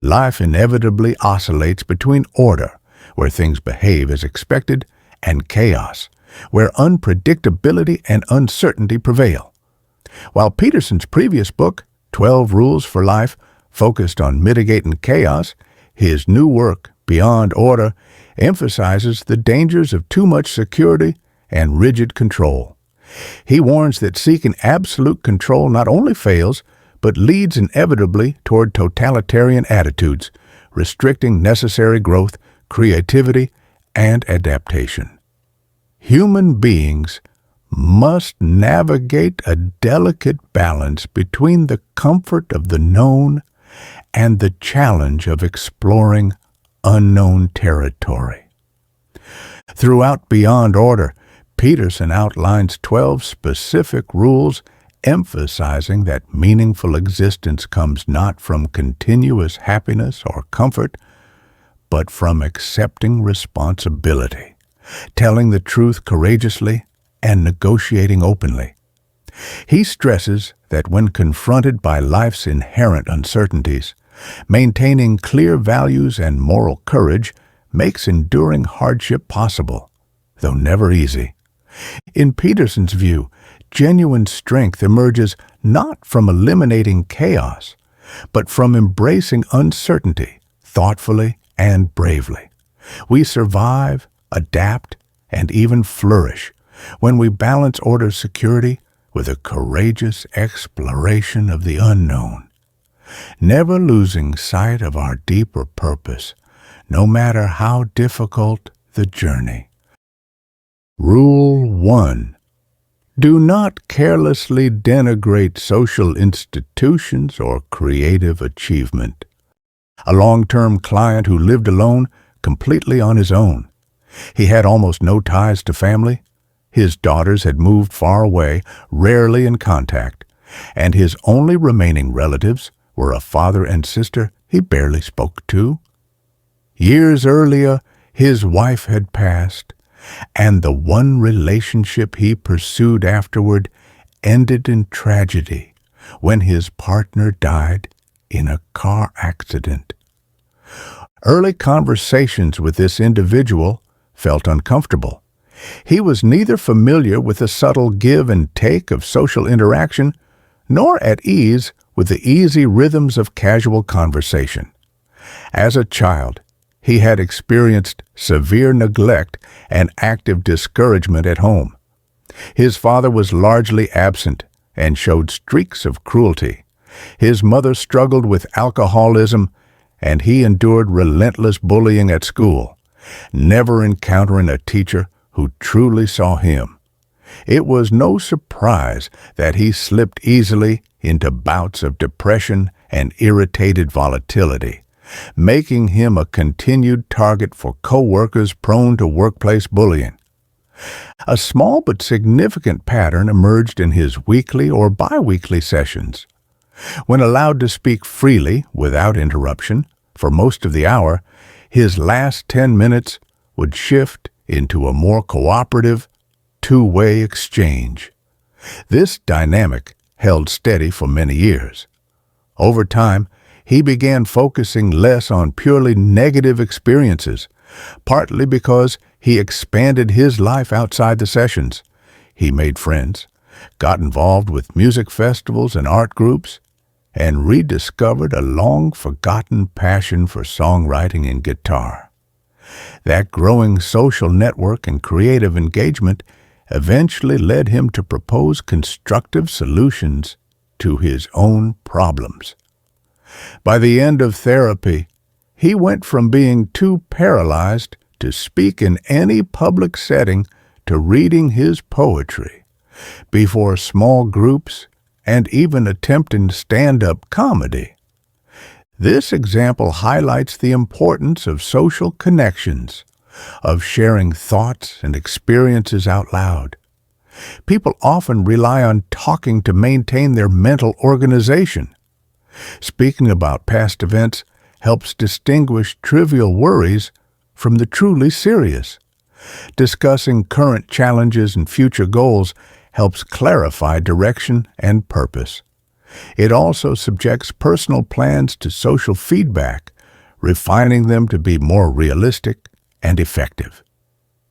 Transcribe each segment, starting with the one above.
Life inevitably oscillates between order, where things behave as expected, and chaos, where unpredictability and uncertainty prevail. While Peterson's previous book, 12 Rules for Life, focused on mitigating chaos, his new work, Beyond Order, emphasizes the dangers of too much security and rigid control. He warns that seeking absolute control not only fails, but leads inevitably toward totalitarian attitudes, restricting necessary growth, creativity, and adaptation. Human beings must navigate a delicate balance between the comfort of the known and the challenge of exploring unknown territory. Throughout Beyond Order, Peterson outlines 12 specific rules emphasizing that meaningful existence comes not from continuous happiness or comfort, but from accepting responsibility, telling the truth courageously, and negotiating openly. He stresses that when confronted by life's inherent uncertainties, maintaining clear values and moral courage makes enduring hardship possible, though never easy. In Peterson's view, genuine strength emerges not from eliminating chaos, but from embracing uncertainty thoughtfully and bravely. We survive, adapt, and even flourish when we balance order's security with a courageous exploration of the unknown, never losing sight of our deeper purpose, no matter how difficult the journey. Rule 1. Do not carelessly denigrate social institutions or creative achievement. A long-term client who lived alone, completely on his own. He had almost no ties to family. His daughters had moved far away, rarely in contact, and his only remaining relatives were a father and sister he barely spoke to. Years earlier, his wife had passed, and the one relationship he pursued afterward ended in tragedy when his partner died in a car accident. Early conversations with this individual felt uncomfortable. He was neither familiar with the subtle give and take of social interaction, nor at ease with the easy rhythms of casual conversation. As a child, he had experienced severe neglect and active discouragement at home. His father was largely absent and showed streaks of cruelty. His mother struggled with alcoholism, and he endured relentless bullying at school, never encountering a teacher who truly saw him. It was no surprise that he slipped easily into bouts of depression and irritated volatility, making him a continued target for coworkers prone to workplace bullying. A small but significant pattern emerged in his weekly or bi-weekly sessions. When allowed to speak freely, without interruption, for most of the hour, his last 10 minutes would shift into a more cooperative, two-way exchange. This dynamic held steady for many years. Over time, he began focusing less on purely negative experiences, partly because he expanded his life outside the sessions. He made friends, got involved with music festivals and art groups, and rediscovered a long-forgotten passion for songwriting and guitar. That growing social network and creative engagement eventually led him to propose constructive solutions to his own problems. By the end of therapy, he went from being too paralyzed to speak in any public setting to reading his poetry before small groups and even attempting stand-up comedy. This example highlights the importance of social connections, of sharing thoughts and experiences out loud. People often rely on talking to maintain their mental organization. Speaking about past events helps distinguish trivial worries from the truly serious. Discussing current challenges and future goals helps clarify direction and purpose. It also subjects personal plans to social feedback, refining them to be more realistic and effective.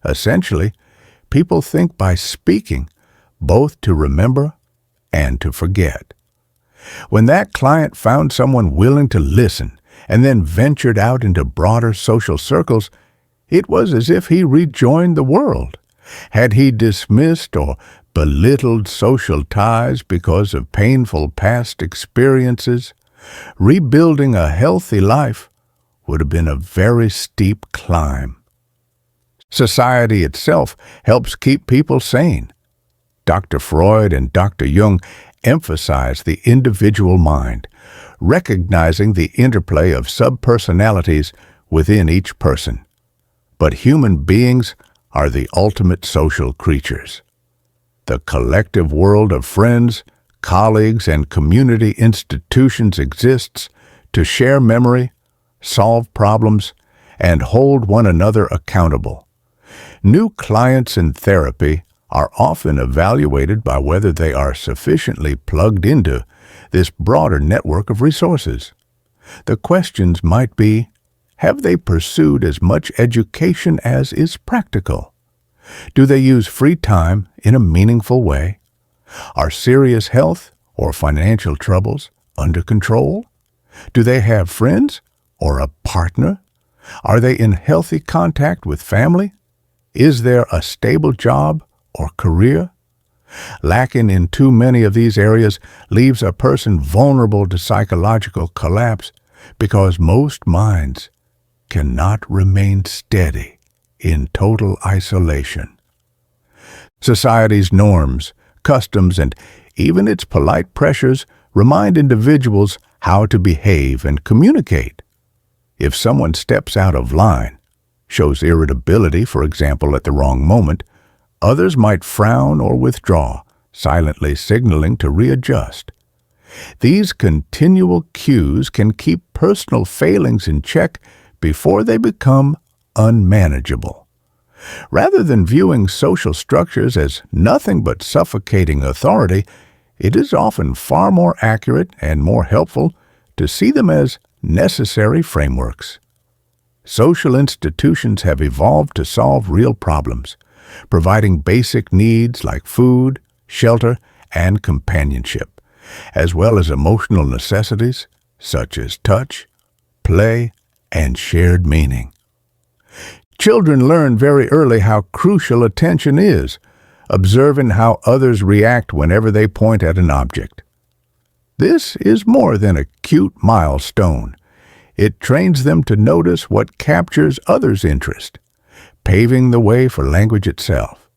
Essentially, people think by speaking, both to remember and to forget. When that client found someone willing to listen and then ventured out into broader social circles, it was as if he rejoined the world. Had he dismissed or belittled social ties because of painful past experiences, rebuilding a healthy life would have been a very steep climb. Society itself helps keep people sane. Dr. Freud and Dr. Jung emphasize the individual mind, recognizing the interplay of subpersonalities within each person. But human beings are the ultimate social creatures. The collective world of friends, colleagues, and community institutions exists to share memory, solve problems, and hold one another accountable. New clients in therapy are often evaluated by whether they are sufficiently plugged into this broader network of resources. The questions might be, have they pursued as much education as is practical? Do they use free time in a meaningful way? Are serious health or financial troubles under control? Do they have friends or a partner? Are they in healthy contact with family? Is there a stable job or career? Lacking in too many of these areas leaves a person vulnerable to psychological collapse because most minds cannot remain steady in total isolation. Society's norms, customs, and even its polite pressures remind individuals how to behave and communicate. If someone steps out of line, shows irritability, for example, at the wrong moment, others might frown or withdraw, silently signaling to readjust. These continual cues can keep personal failings in check before they become unmanageable. Rather than viewing social structures as nothing but suffocating authority, it is often far more accurate and more helpful to see them as necessary frameworks. Social institutions have evolved to solve real problems, providing basic needs like food, shelter, and companionship, as well as emotional necessities such as touch, play, and shared meaning. Children learn very early how crucial attention is, observing how others react whenever they point at an object. This is more than a cute milestone. It trains them to notice what captures others' interest, paving the way for language itself.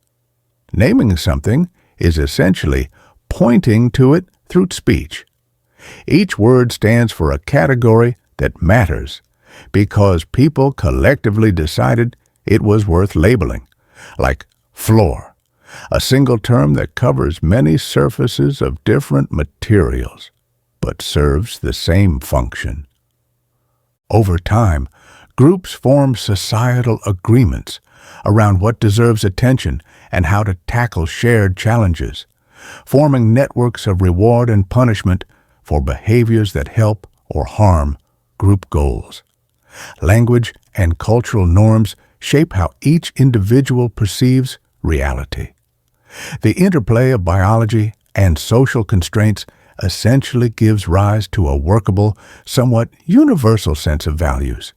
Naming something is essentially pointing to it through speech. Each word stands for a category that matters because people collectively decided it was worth labeling, like floor, a single term that covers many surfaces of different materials, but serves the same function. Over time, groups form societal agreements around what deserves attention and how to tackle shared challenges, forming networks of reward and punishment for behaviors that help or harm group goals. Language and cultural norms shape how each individual perceives reality. The interplay of biology and social constraints essentially gives rise to a workable, somewhat universal sense of values.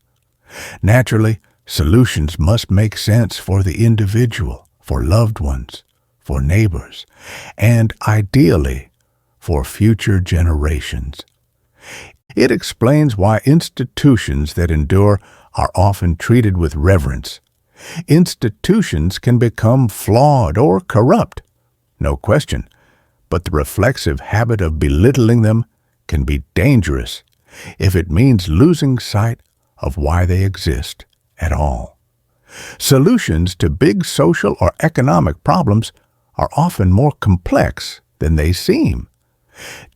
Naturally, solutions must make sense for the individual, for loved ones, for neighbors, and ideally, for future generations. It explains why institutions that endure are often treated with reverence. Institutions can become flawed or corrupt, no question, but the reflexive habit of belittling them can be dangerous if it means losing sight of why they exist at all. Solutions to big social or economic problems are often more complex than they seem.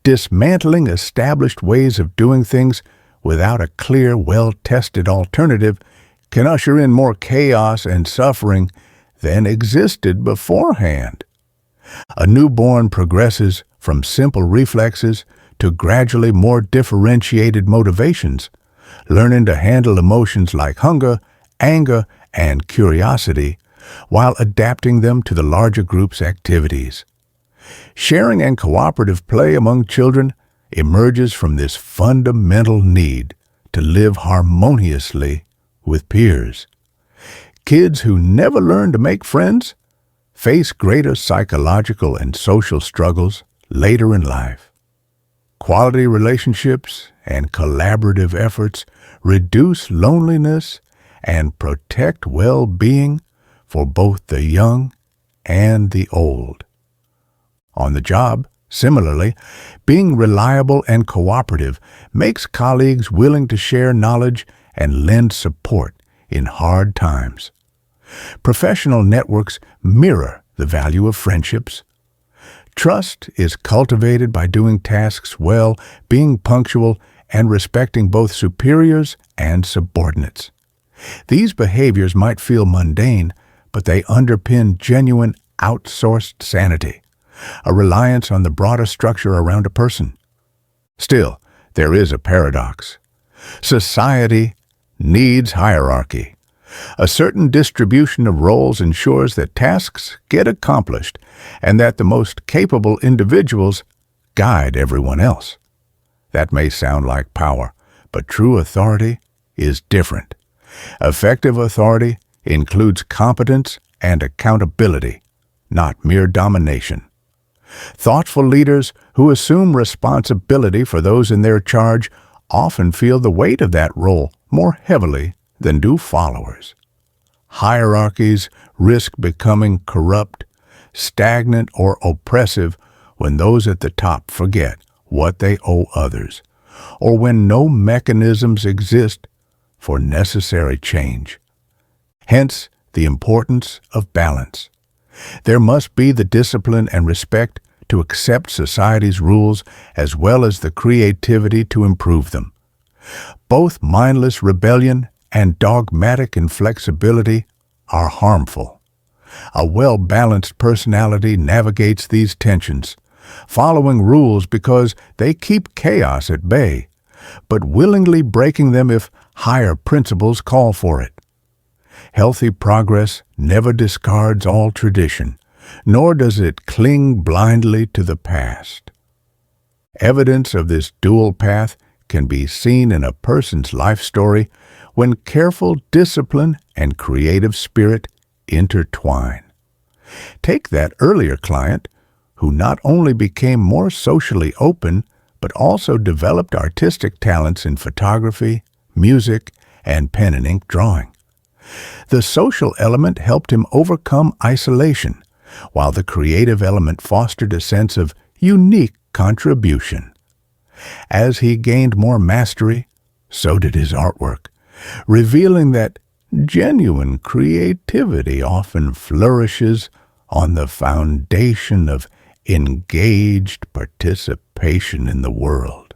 Dismantling established ways of doing things without a clear, well-tested alternative can usher in more chaos and suffering than existed beforehand. A newborn progresses from simple reflexes to gradually more differentiated motivations, learning to handle emotions like hunger, anger, and curiosity while adapting them to the larger group's activities. Sharing and cooperative play among children emerges from this fundamental need to live harmoniously with peers. Kids who never learn to make friends face greater psychological and social struggles later in life. Quality relationships and collaborative efforts reduce loneliness and protect well-being for both the young and the old. On the job, similarly, being reliable and cooperative makes colleagues willing to share knowledge and lend support in hard times. Professional networks mirror the value of friendships. Trust is cultivated by doing tasks well, being punctual, and respecting both superiors and subordinates. These behaviors might feel mundane, but they underpin genuine outsourced sanity, a reliance on the broader structure around a person. Still, there is a paradox. Society needs hierarchy. A certain distribution of roles ensures that tasks get accomplished and that the most capable individuals guide everyone else. That may sound like power, but true authority is different. Effective authority includes competence and accountability, not mere domination. Thoughtful leaders who assume responsibility for those in their charge often feel the weight of that role more heavily than do followers. Hierarchies risk becoming corrupt, stagnant, or oppressive when those at the top forget what they owe others, or when no mechanisms exist for necessary change. Hence, the importance of balance. There must be the discipline and respect to accept society's rules as well as the creativity to improve them. Both mindless rebellion and dogmatic inflexibility are harmful. A well-balanced personality navigates these tensions, following rules because they keep chaos at bay, but willingly breaking them if higher principles call for it. Healthy progress never discards all tradition, nor does it cling blindly to the past. Evidence of this dual path can be seen in a person's life story when careful discipline and creative spirit intertwine. Take that earlier client who not only became more socially open, but also developed artistic talents in photography, music, and pen and ink drawing. The social element helped him overcome isolation, while the creative element fostered a sense of unique contribution. As he gained more mastery, so did his artwork, revealing that genuine creativity often flourishes on the foundation of engaged participation in the world.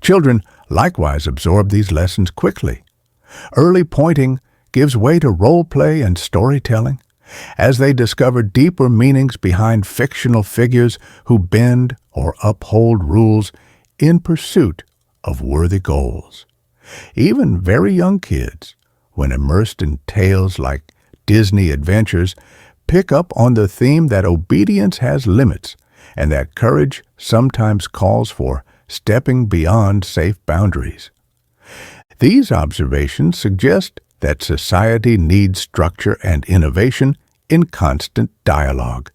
Children likewise absorb these lessons quickly. Early pointing gives way to role play and storytelling, as they discover deeper meanings behind fictional figures who bend or uphold rules in pursuit of worthy goals. Even very young kids, when immersed in tales like Disney adventures, pick up on the theme that obedience has limits and that courage sometimes calls for stepping beyond safe boundaries. These observations suggest that society needs structure and innovation in constant dialogue.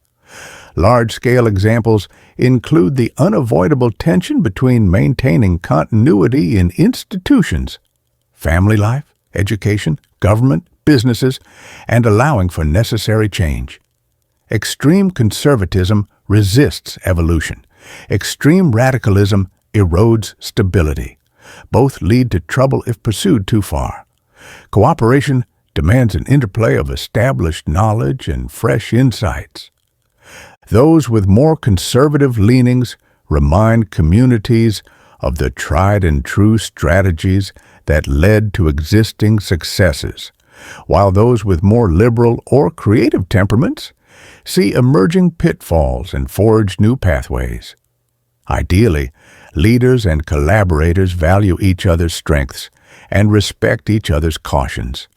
Large-scale examples include the unavoidable tension between maintaining continuity in institutions, family life, education, government, businesses, and allowing for necessary change. Extreme conservatism resists evolution. Extreme radicalism erodes stability. Both lead to trouble if pursued too far. Cooperation demands an interplay of established knowledge and fresh insights. Those with more conservative leanings remind communities of the tried and true strategies that led to existing successes, while those with more liberal or creative temperaments see emerging pitfalls and forge new pathways. Ideally, Leaders and collaborators value each other's strengths and respect each other's cautions,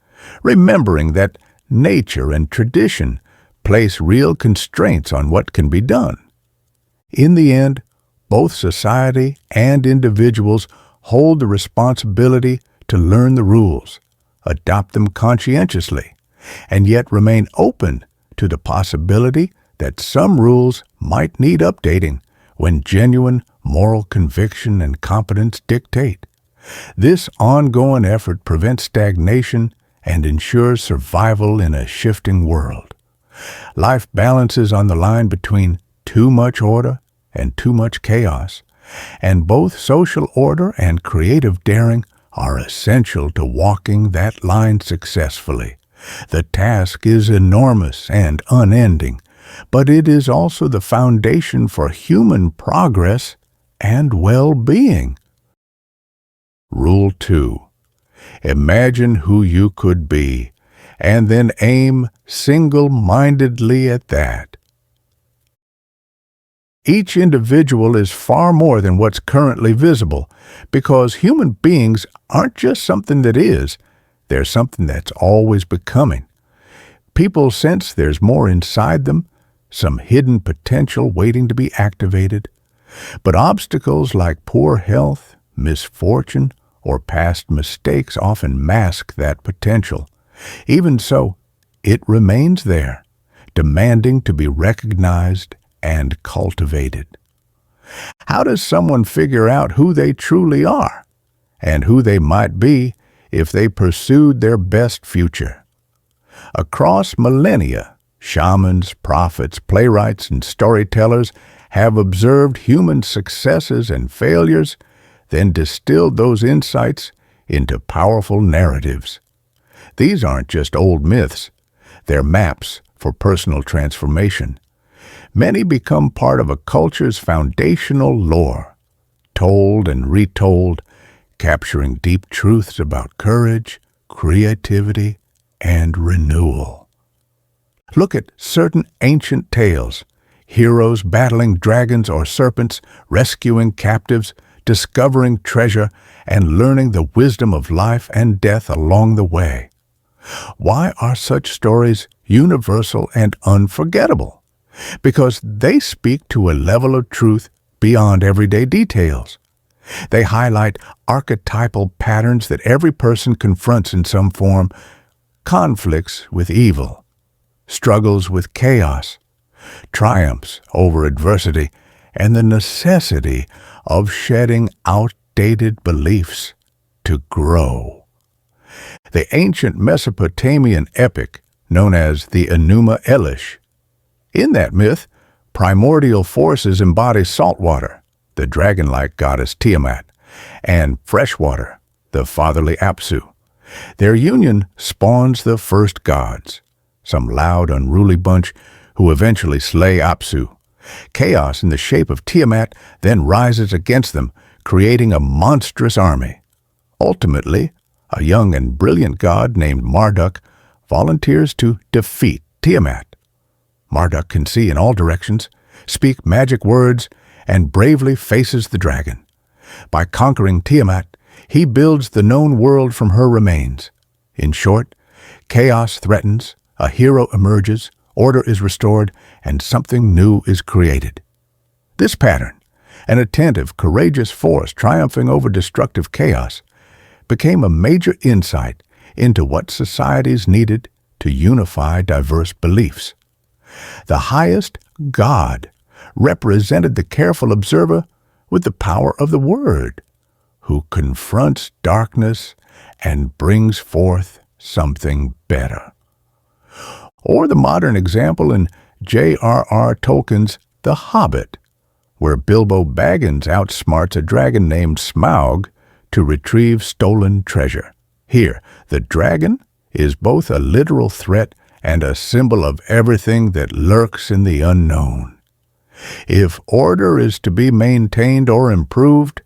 remembering that nature and tradition place real constraints on what can be done. In the end, both society and individuals hold the responsibility to learn the rules, adopt them conscientiously, and yet remain open to the possibility that some rules might need updating when genuine moral conviction and competence dictate. This ongoing effort prevents stagnation and ensures survival in a shifting world. Life balances on the line between too much order and too much chaos, and both social order and creative daring are essential to walking that line successfully. The task is enormous and unending, but it is also the foundation for human progress and well-being. Rule 2. Imagine who you could be, and then aim single-mindedly at that. Each individual is far more than what's currently visible, because human beings aren't just something that is, they're something that's always becoming. People sense there's more inside them, some hidden potential waiting to be activated. But obstacles like poor health, misfortune, or past mistakes often mask that potential. Even so, it remains there, demanding to be recognized and cultivated. How does someone figure out who they truly are and who they might be if they pursued their best future? Across millennia, shamans, prophets, playwrights, and storytellers have observed human successes and failures, then distilled those insights into powerful narratives. These aren't just old myths, they're maps for personal transformation. Many become part of a culture's foundational lore, told and retold, capturing deep truths about courage, creativity, and renewal. Look at certain ancient tales, heroes battling dragons or serpents, rescuing captives, discovering treasure, and learning the wisdom of life and death along the way. Why are such stories universal and unforgettable? Because they speak to a level of truth beyond everyday details. They highlight archetypal patterns that every person confronts in some form: conflicts with evil, struggles with chaos, triumphs over adversity, and the necessity of shedding outdated beliefs to grow. The ancient Mesopotamian epic, known as the Enuma Elish. In that myth, primordial forces embody saltwater, the dragon-like goddess Tiamat, and freshwater, the fatherly Apsu. Their union spawns the first gods, some loud, unruly bunch who eventually slay Apsu. Chaos in the shape of Tiamat then rises against them, creating a monstrous army. Ultimately, a young and brilliant god named Marduk volunteers to defeat Tiamat. Marduk can see in all directions, speak magic words, and bravely faces the dragon. By conquering Tiamat, he builds the known world from her remains. In short, chaos threatens, a hero emerges, order is restored, and something new is created. This pattern, an attentive, courageous force triumphing over destructive chaos, became a major insight into what societies needed to unify diverse beliefs. The highest God represented the careful observer with the power of the Word, who confronts darkness and brings forth something better. Or the modern example in J.R.R. Tolkien's The Hobbit, where Bilbo Baggins outsmarts a dragon named Smaug to retrieve stolen treasure. Here, the dragon is both a literal threat and a symbol of everything that lurks in the unknown. If order is to be maintained or improved,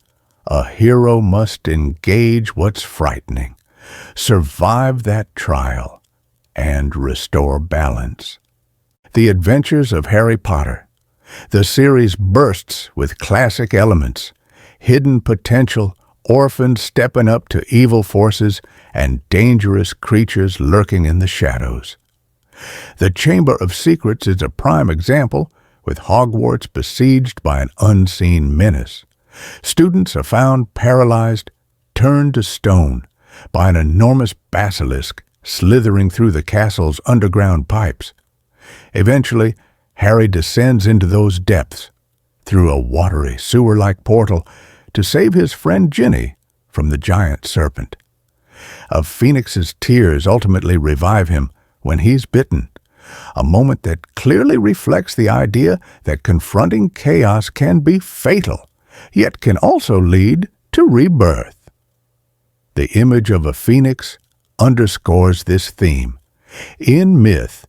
a hero must engage what's frightening, survive that trial, and restore balance. The Adventures of Harry Potter. The series bursts with classic elements: hidden potential, orphans stepping up to evil forces, and dangerous creatures lurking in the shadows. The Chamber of Secrets is a prime example, with Hogwarts besieged by an unseen menace. Students are found paralyzed, turned to stone, by an enormous basilisk slithering through the castle's underground pipes. Eventually, Harry descends into those depths, through a watery, sewer-like portal, to save his friend Ginny from the giant serpent. A phoenix's tears ultimately revive him when he's bitten, a moment that clearly reflects the idea that confronting chaos can be fatal, yet can also lead to rebirth. The image of a phoenix underscores this theme. In myth,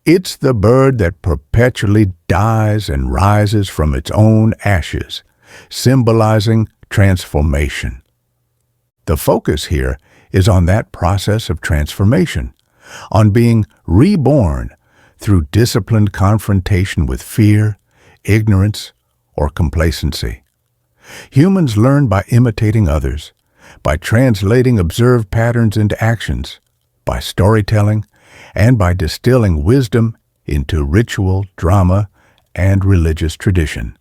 it's the bird that perpetually dies and rises from its own ashes, symbolizing transformation. The focus here is on that process of transformation, on being reborn through disciplined confrontation with fear, ignorance, or complacency. Humans learn by imitating others, by translating observed patterns into actions, by storytelling, and by distilling wisdom into ritual, drama, and religious tradition.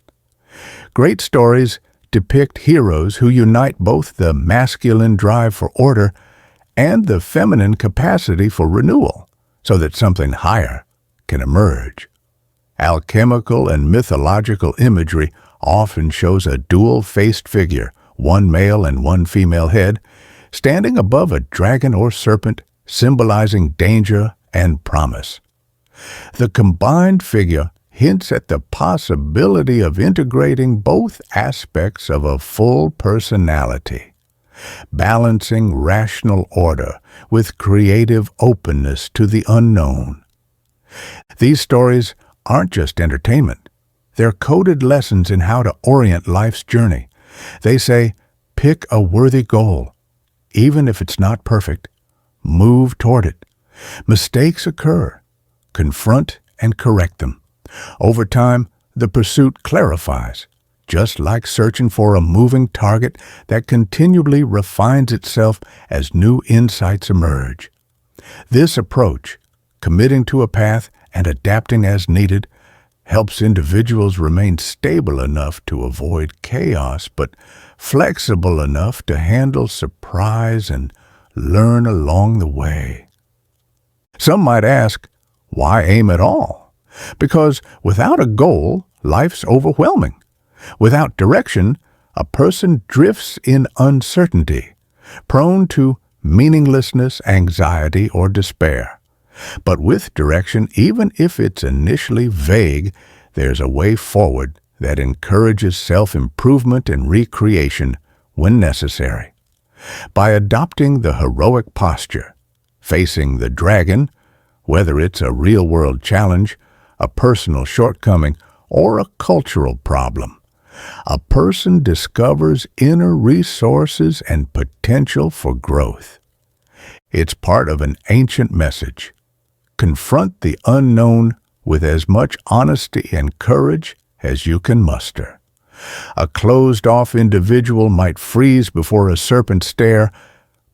Great stories depict heroes who unite both the masculine drive for order and the feminine capacity for renewal, so that something higher can emerge. Alchemical and mythological imagery often shows a dual-faced figure, one male and one female head, standing above a dragon or serpent, symbolizing danger and promise. The combined figure hints at the possibility of integrating both aspects of a full personality, balancing rational order with creative openness to the unknown. These stories aren't just entertainment. They're coded lessons in how to orient life's journey. They say, pick a worthy goal. Even if it's not perfect, move toward it. Mistakes occur. Confront and correct them. Over time, the pursuit clarifies, just like searching for a moving target that continually refines itself as new insights emerge. This approach, committing to a path and adapting as needed, helps individuals remain stable enough to avoid chaos, but flexible enough to handle surprise and learn along the way. Some might ask, why aim at all? Because without a goal, life's overwhelming. Without direction, a person drifts in uncertainty, prone to meaninglessness, anxiety, or despair. But with direction, even if it's initially vague, there's a way forward that encourages self-improvement and recreation when necessary. By adopting the heroic posture, facing the dragon, whether it's a real-world challenge, a personal shortcoming, or a cultural problem, a person discovers inner resources and potential for growth. It's part of an ancient message. Confront the unknown with as much honesty and courage as you can muster. A closed-off individual might freeze before a serpent stare,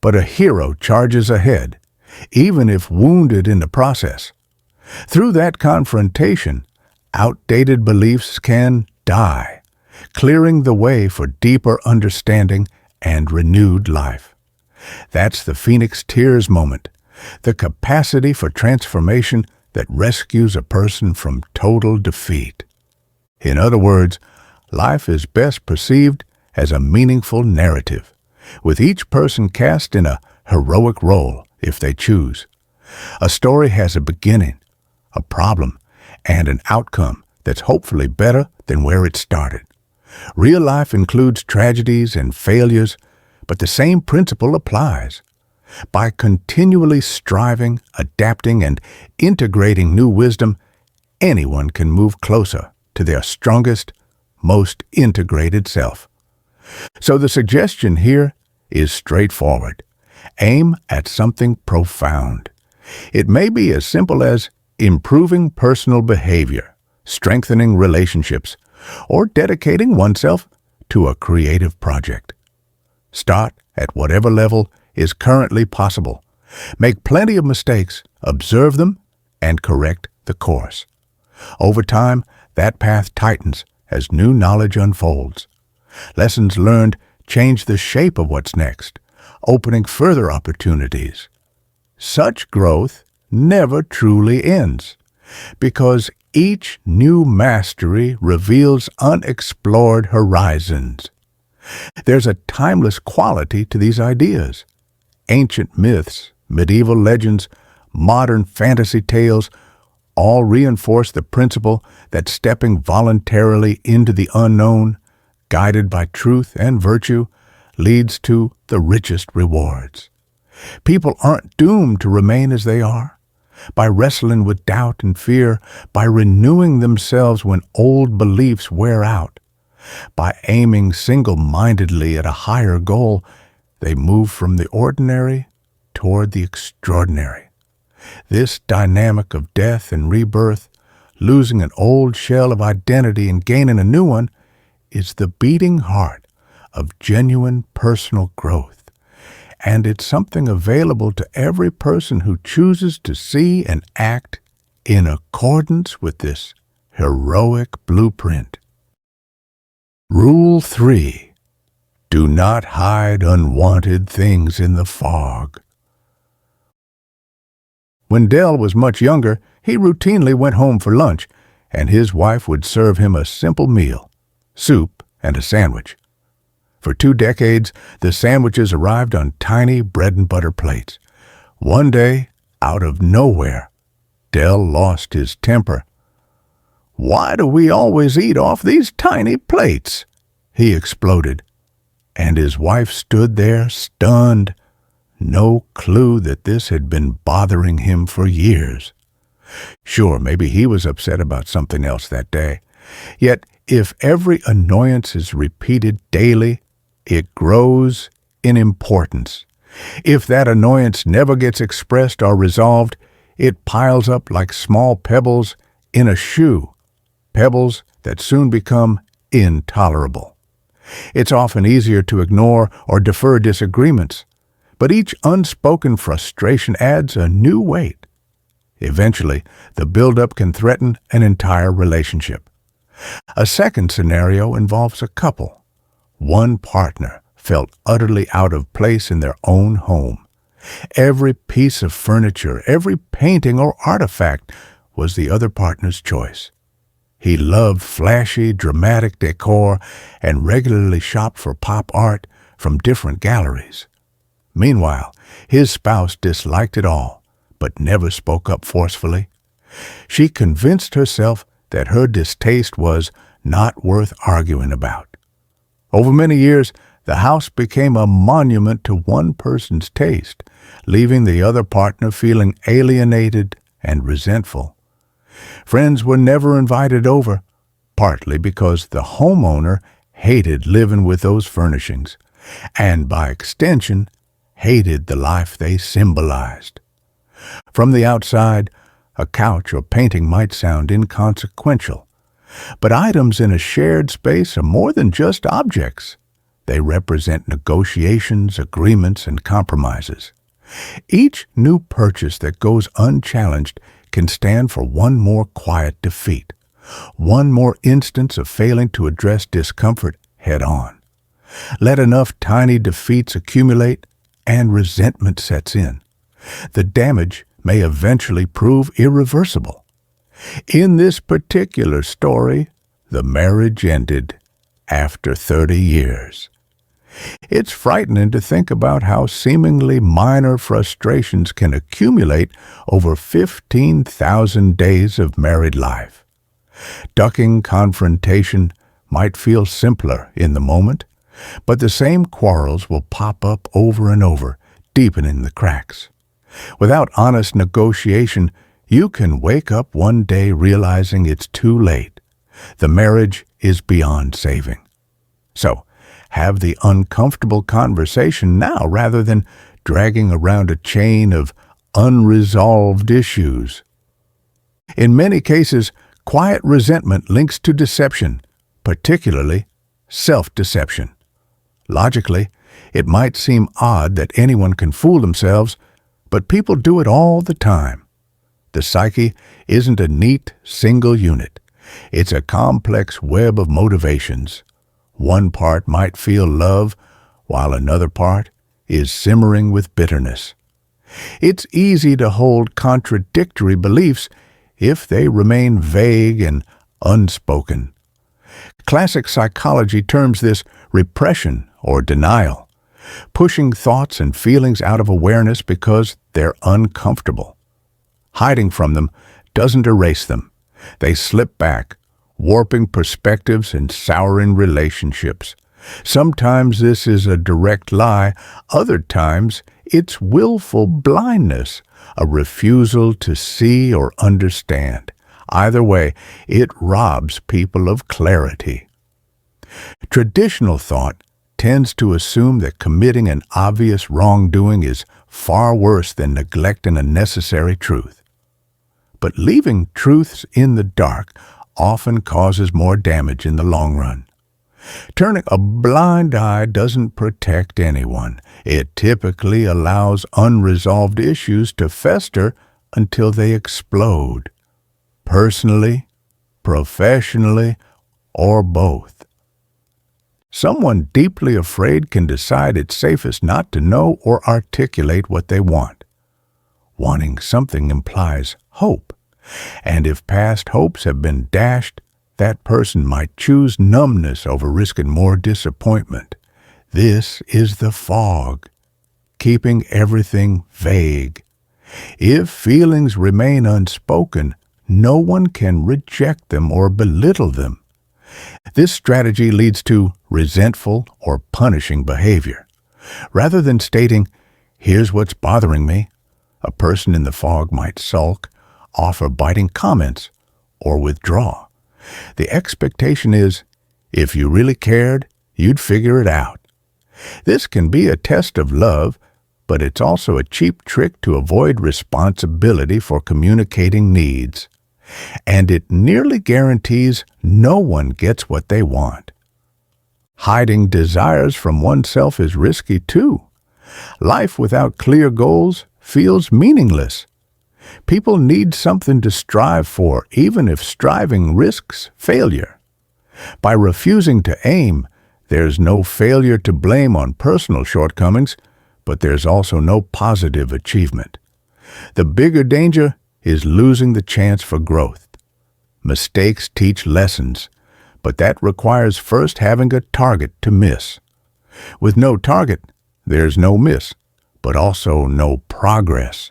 but a hero charges ahead, even if wounded in the process. Through that confrontation, outdated beliefs can die, clearing the way for deeper understanding and renewed life. That's the Phoenix Tears moment, the capacity for transformation that rescues a person from total defeat. In other words, life is best perceived as a meaningful narrative, with each person cast in a heroic role if they choose. A story has a beginning, a problem, and an outcome that's hopefully better than where it started. Real life includes tragedies and failures, but the same principle applies. By continually striving, adapting, and integrating new wisdom, anyone can move closer to their strongest, most integrated self. So the suggestion here is straightforward. Aim at something profound. It may be as simple as improving personal behavior, strengthening relationships, or dedicating oneself to a creative project. Start at whatever level is currently possible. Make plenty of mistakes, observe them, and correct the course. Over time, that path tightens as new knowledge unfolds. Lessons learned change the shape of what's next, opening further opportunities. Such growth never truly ends, because each new mastery reveals unexplored horizons. There's a timeless quality to these ideas. Ancient myths, medieval legends, modern fantasy tales all reinforce the principle that stepping voluntarily into the unknown, guided by truth and virtue, leads to the richest rewards. People aren't doomed to remain as they are. By wrestling with doubt and fear, by renewing themselves when old beliefs wear out, by aiming single-mindedly at a higher goal, they move from the ordinary toward the extraordinary. This dynamic of death and rebirth, losing an old shell of identity and gaining a new one, is the beating heart of genuine personal growth. And it's something available to every person who chooses to see and act in accordance with this heroic blueprint. Rule 3. Do not hide unwanted things in the fog. When Dell was much younger, he routinely went home for lunch, and his wife would serve him a simple meal, soup and a sandwich. For 2 decades, the sandwiches arrived on tiny bread and butter plates. One day, out of nowhere, Dell lost his temper. "Why do we always eat off these tiny plates?" he exploded. And his wife stood there stunned. No clue that this had been bothering him for years. Sure, maybe he was upset about something else that day. Yet, if every annoyance is repeated daily, it grows in importance. If that annoyance never gets expressed or resolved, it piles up like small pebbles in a shoe, pebbles that soon become intolerable. It's often easier to ignore or defer disagreements, but each unspoken frustration adds a new weight. Eventually, the buildup can threaten an entire relationship. A second scenario involves a couple. One partner felt utterly out of place in their own home. Every piece of furniture, every painting or artifact was the other partner's choice. He loved flashy, dramatic decor and regularly shopped for pop art from different galleries. Meanwhile, his spouse disliked it all, but never spoke up forcefully. She convinced herself that her distaste was not worth arguing about. Over many years, the house became a monument to one person's taste, leaving the other partner feeling alienated and resentful. Friends were never invited over, partly because the homeowner hated living with those furnishings, and by extension, hated the life they symbolized. From the outside, a couch or painting might sound inconsequential, but items in a shared space are more than just objects. They represent negotiations, agreements, and compromises. Each new purchase that goes unchallenged can stand for one more quiet defeat, one more instance of failing to address discomfort head-on. Let enough tiny defeats accumulate, and resentment sets in. The damage may eventually prove irreversible. In this particular story, the marriage ended after 30 years. It's frightening to think about how seemingly minor frustrations can accumulate over 15,000 days of married life. Ducking confrontation might feel simpler in the moment, but the same quarrels will pop up over and over, deepening the cracks. Without honest negotiation, you can wake up one day realizing it's too late. The marriage is beyond saving. So, have the uncomfortable conversation now rather than dragging around a chain of unresolved issues. In many cases, quiet resentment links to deception, particularly self-deception. Logically, it might seem odd that anyone can fool themselves, but people do it all the time. The psyche isn't a neat, single unit. It's a complex web of motivations. One part might feel love, while another part is simmering with bitterness. It's easy to hold contradictory beliefs if they remain vague and unspoken. Classic psychology terms this repression or denial, pushing thoughts and feelings out of awareness because they're uncomfortable. Hiding from them doesn't erase them. They slip back, warping perspectives and souring relationships. Sometimes this is a direct lie, other times it's willful blindness, a refusal to see or understand. Either way, it robs people of clarity. Traditional thought tends to assume that committing an obvious wrongdoing is far worse than neglecting a necessary truth. But leaving truths in the dark often causes more damage in the long run. Turning a blind eye doesn't protect anyone. It typically allows unresolved issues to fester until they explode. Personally, professionally, or both. Someone deeply afraid can decide it's safest not to know or articulate what they want. Wanting something implies hope, and if past hopes have been dashed, that person might choose numbness over risking more disappointment. This is the fog, keeping everything vague. If feelings remain unspoken, no one can reject them or belittle them. This strategy leads to resentful or punishing behavior. Rather than stating, "Here's what's bothering me," a person in the fog might sulk, offer biting comments, or withdraw. The expectation is, if you really cared, you'd figure it out. This can be a test of love, but it's also a cheap trick to avoid responsibility for communicating needs. And it nearly guarantees no one gets what they want. Hiding desires from oneself is risky too. Life without clear goals feels meaningless. People need something to strive for, even if striving risks failure. By refusing to aim, there's no failure to blame on personal shortcomings, but there's also no positive achievement. The bigger danger is losing the chance for growth. Mistakes teach lessons, but that requires first having a target to miss. With no target, there's no miss, but also no progress.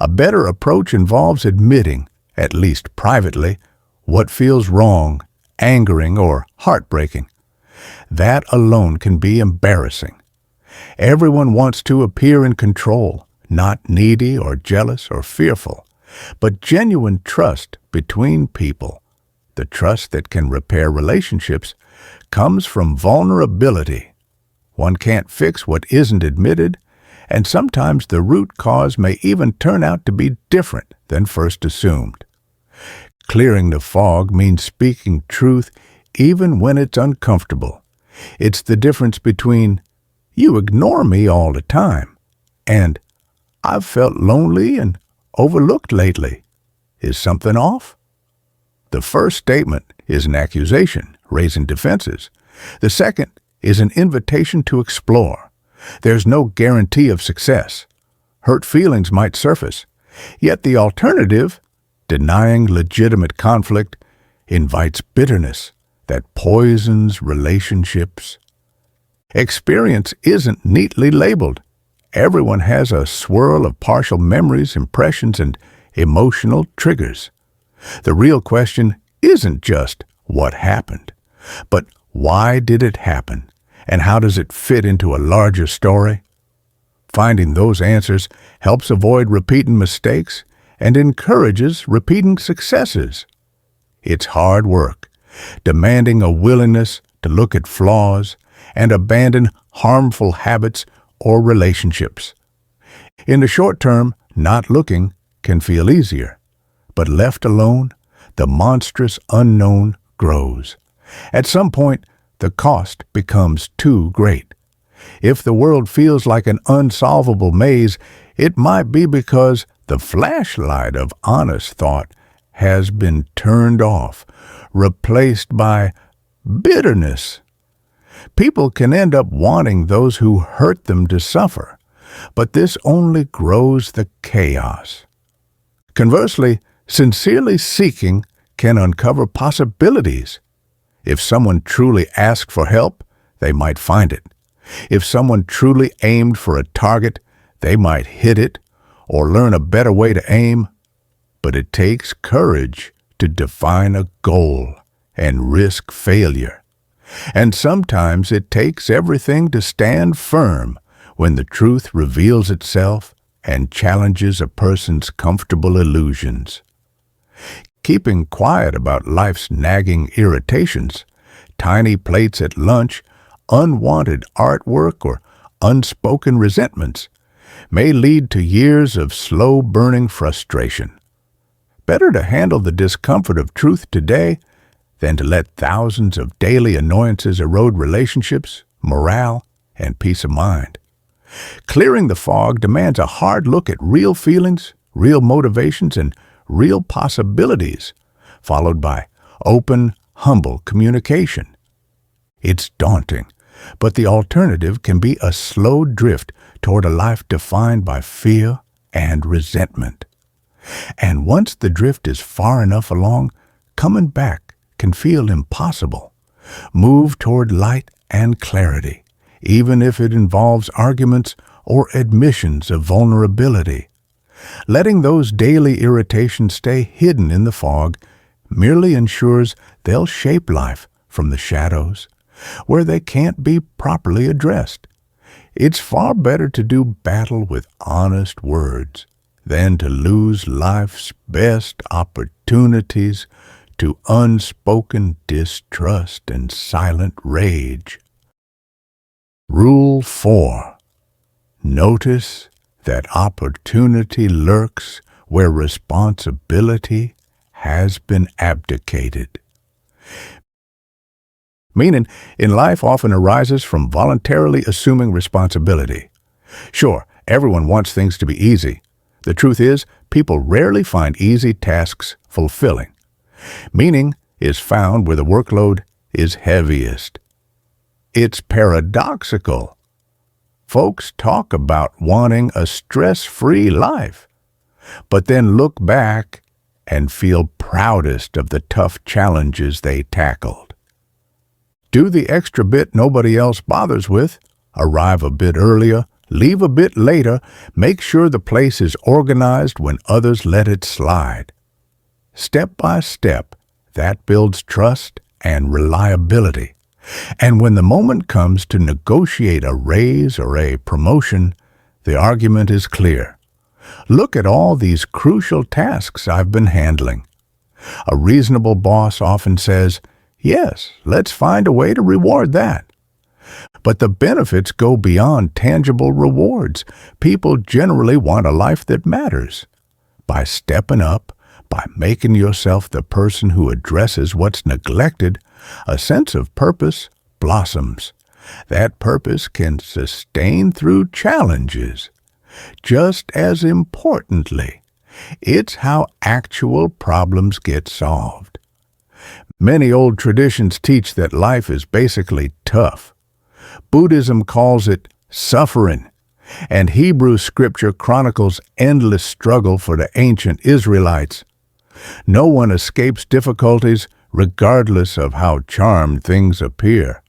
A better approach involves admitting, at least privately, what feels wrong, angering, or heartbreaking. That alone can be embarrassing. Everyone wants to appear in control, not needy or jealous or fearful, but genuine trust between people, the trust that can repair relationships, comes from vulnerability. One can't fix what isn't admitted, and sometimes the root cause may even turn out to be different than first assumed. Clearing the fog means speaking truth even when it's uncomfortable. It's the difference between, "You ignore me all the time," and "I've felt lonely and overlooked lately. Is something off?" The first statement is an accusation, raising defenses. The second is an invitation to explore. There's no guarantee of success. Hurt feelings might surface. Yet the alternative, denying legitimate conflict, invites bitterness that poisons relationships. Experience isn't neatly labeled. Everyone has a swirl of partial memories, impressions, and emotional triggers. The real question isn't just what happened, but why did it happen? And how does it fit into a larger story? Finding those answers helps avoid repeating mistakes and encourages repeating successes. It's hard work, demanding a willingness to look at flaws and abandon harmful habits or relationships. In the short term, not looking can feel easier, but left alone, the monstrous unknown grows. At some point, the cost becomes too great. If the world feels like an unsolvable maze, it might be because the flashlight of honest thought has been turned off, replaced by bitterness. People can end up wanting those who hurt them to suffer, but this only grows the chaos. Conversely, sincerely seeking can uncover possibilities. If someone truly asked for help, they might find it. If someone truly aimed for a target, they might hit it or learn a better way to aim. But it takes courage to define a goal and risk failure. And sometimes it takes everything to stand firm when the truth reveals itself and challenges a person's comfortable illusions. Keeping quiet about life's nagging irritations, tiny plates at lunch, unwanted artwork, or unspoken resentments may lead to years of slow-burning frustration. Better to handle the discomfort of truth today than to let thousands of daily annoyances erode relationships, morale, and peace of mind. Clearing the fog demands a hard look at real feelings, real motivations, and real possibilities, followed by open, humble communication. It's daunting, but the alternative can be a slow drift toward a life defined by fear and resentment. And once the drift is far enough along, coming back can feel impossible. Move toward light and clarity, even if it involves arguments or admissions of vulnerability. Letting those daily irritations stay hidden in the fog merely ensures they'll shape life from the shadows, where they can't be properly addressed. It's far better to do battle with honest words than to lose life's best opportunities to unspoken distrust and silent rage. Rule 4. Notice that opportunity lurks where responsibility has been abdicated. Meaning, in life often arises from voluntarily assuming responsibility. Sure, everyone wants things to be easy. The truth is, people rarely find easy tasks fulfilling. Meaning is found where the workload is heaviest. It's paradoxical. Folks talk about wanting a stress-free life, but then look back and feel proudest of the tough challenges they tackled. Do the extra bit nobody else bothers with, arrive a bit earlier, leave a bit later, make sure the place is organized when others let it slide. Step by step, that builds trust and reliability. And when the moment comes to negotiate a raise or a promotion, the argument is clear. Look at all these crucial tasks I've been handling. A reasonable boss often says, yes, let's find a way to reward that. But the benefits go beyond tangible rewards. People generally want a life that matters. By stepping up, by making yourself the person who addresses what's neglected, a sense of purpose blossoms. That purpose can sustain through challenges. Just as importantly, it's how actual problems get solved. Many old traditions teach that life is basically tough. Buddhism calls it suffering, and Hebrew scripture chronicles endless struggle for the ancient Israelites. No one escapes difficulties regardless of how charmed things appear.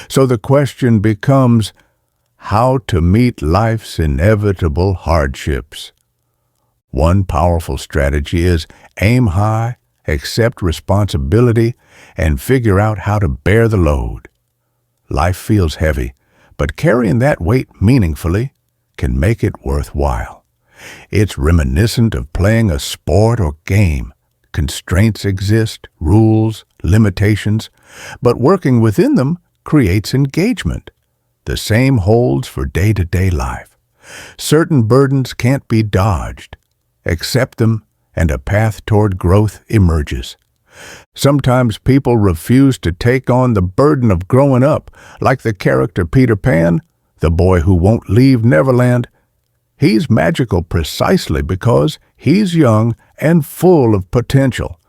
So the question becomes how to meet life's inevitable hardships. One powerful strategy is aim high, accept responsibility, and figure out how to bear the load. Life feels heavy, but carrying that weight meaningfully can make it worthwhile. It's reminiscent of playing a sport or game. Constraints exist, rules, limitations, but working within them creates engagement. The same holds for day-to-day life. Certain burdens can't be dodged. Accept them, and a path toward growth emerges. Sometimes people refuse to take on the burden of growing up, like the character Peter Pan, the boy who won't leave Neverland. He's magical precisely because he's young and full of potential.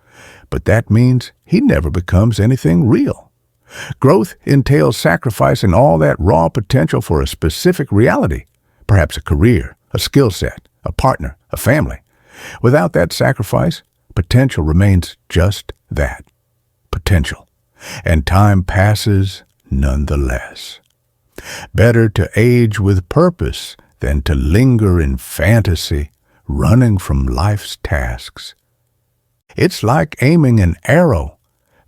But that means he never becomes anything real. Growth entails sacrificing all that raw potential for a specific reality, perhaps a career, a skill set, a partner, a family. Without that sacrifice, potential remains just that, potential, and time passes nonetheless. Better to age with purpose than to linger in fantasy, running from life's tasks. It's like aiming an arrow.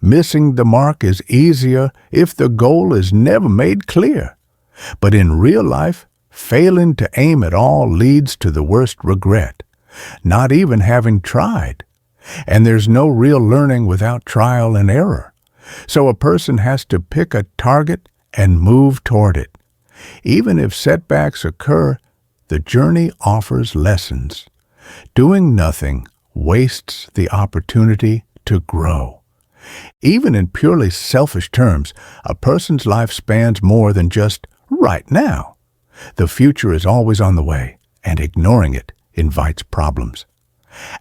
Missing the mark is easier if the goal is never made clear. But in real life, failing to aim at all leads to the worst regret, not even having tried. And there's no real learning without trial and error. So a person has to pick a target and move toward it. Even if setbacks occur, the journey offers lessons. Doing nothing wastes the opportunity to grow. Even in purely selfish terms, a person's life spans more than just right now. The future is always on the way, and ignoring it invites problems.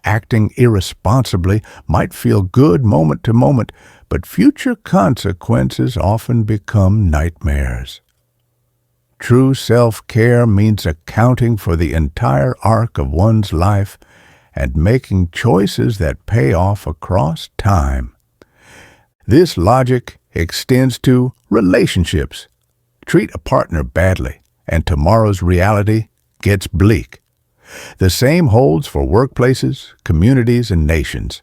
Acting irresponsibly might feel good moment to moment, but future consequences often become nightmares. True self-care means accounting for the entire arc of one's life and making choices that pay off across time. This logic extends to relationships. Treat a partner badly, and tomorrow's reality gets bleak. The same holds for workplaces, communities, and nations.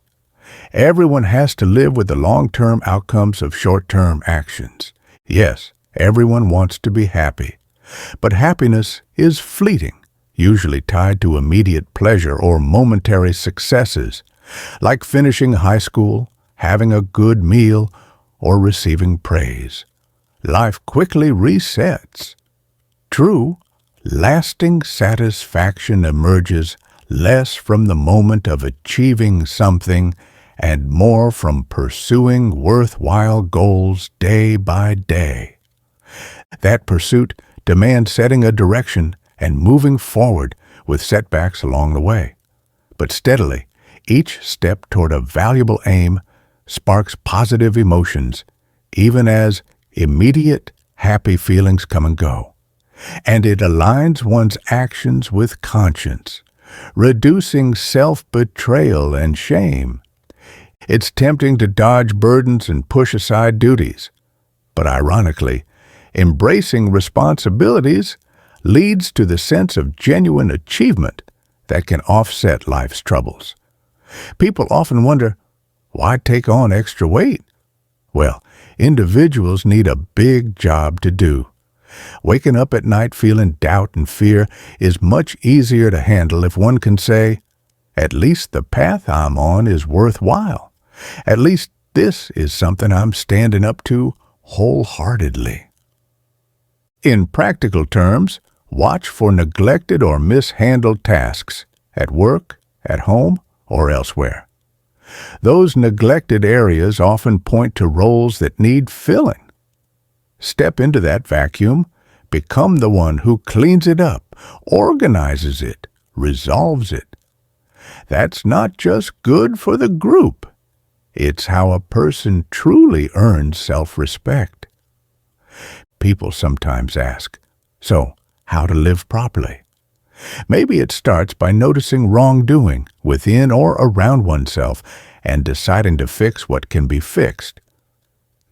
Everyone has to live with the long-term outcomes of short-term actions. Yes, everyone wants to be happy. But happiness is fleeting, usually tied to immediate pleasure or momentary successes, like finishing high school, having a good meal, or receiving praise. Life quickly resets. True, lasting satisfaction emerges less from the moment of achieving something and more from pursuing worthwhile goals day by day. That pursuit demands setting a direction and moving forward with setbacks along the way. But steadily, each step toward a valuable aim sparks positive emotions, even as immediate, happy feelings come and go. And it aligns one's actions with conscience, reducing self-betrayal and shame. It's tempting to dodge burdens and push aside duties. But ironically, embracing responsibilities leads to the sense of genuine achievement that can offset life's troubles. People often wonder, why take on extra weight? Well, individuals need a big job to do. Waking up at night feeling doubt and fear is much easier to handle if one can say, at least the path I'm on is worthwhile. At least this is something I'm standing up to wholeheartedly. In practical terms, watch for neglected or mishandled tasks at work, at home, or elsewhere. Those neglected areas often point to roles that need filling. Step into that vacuum, become the one who cleans it up, organizes it, resolves it. That's not just good for the group. It's how a person truly earns self-respect. People sometimes ask, so how to live properly? Maybe it starts by noticing wrongdoing within or around oneself and deciding to fix what can be fixed.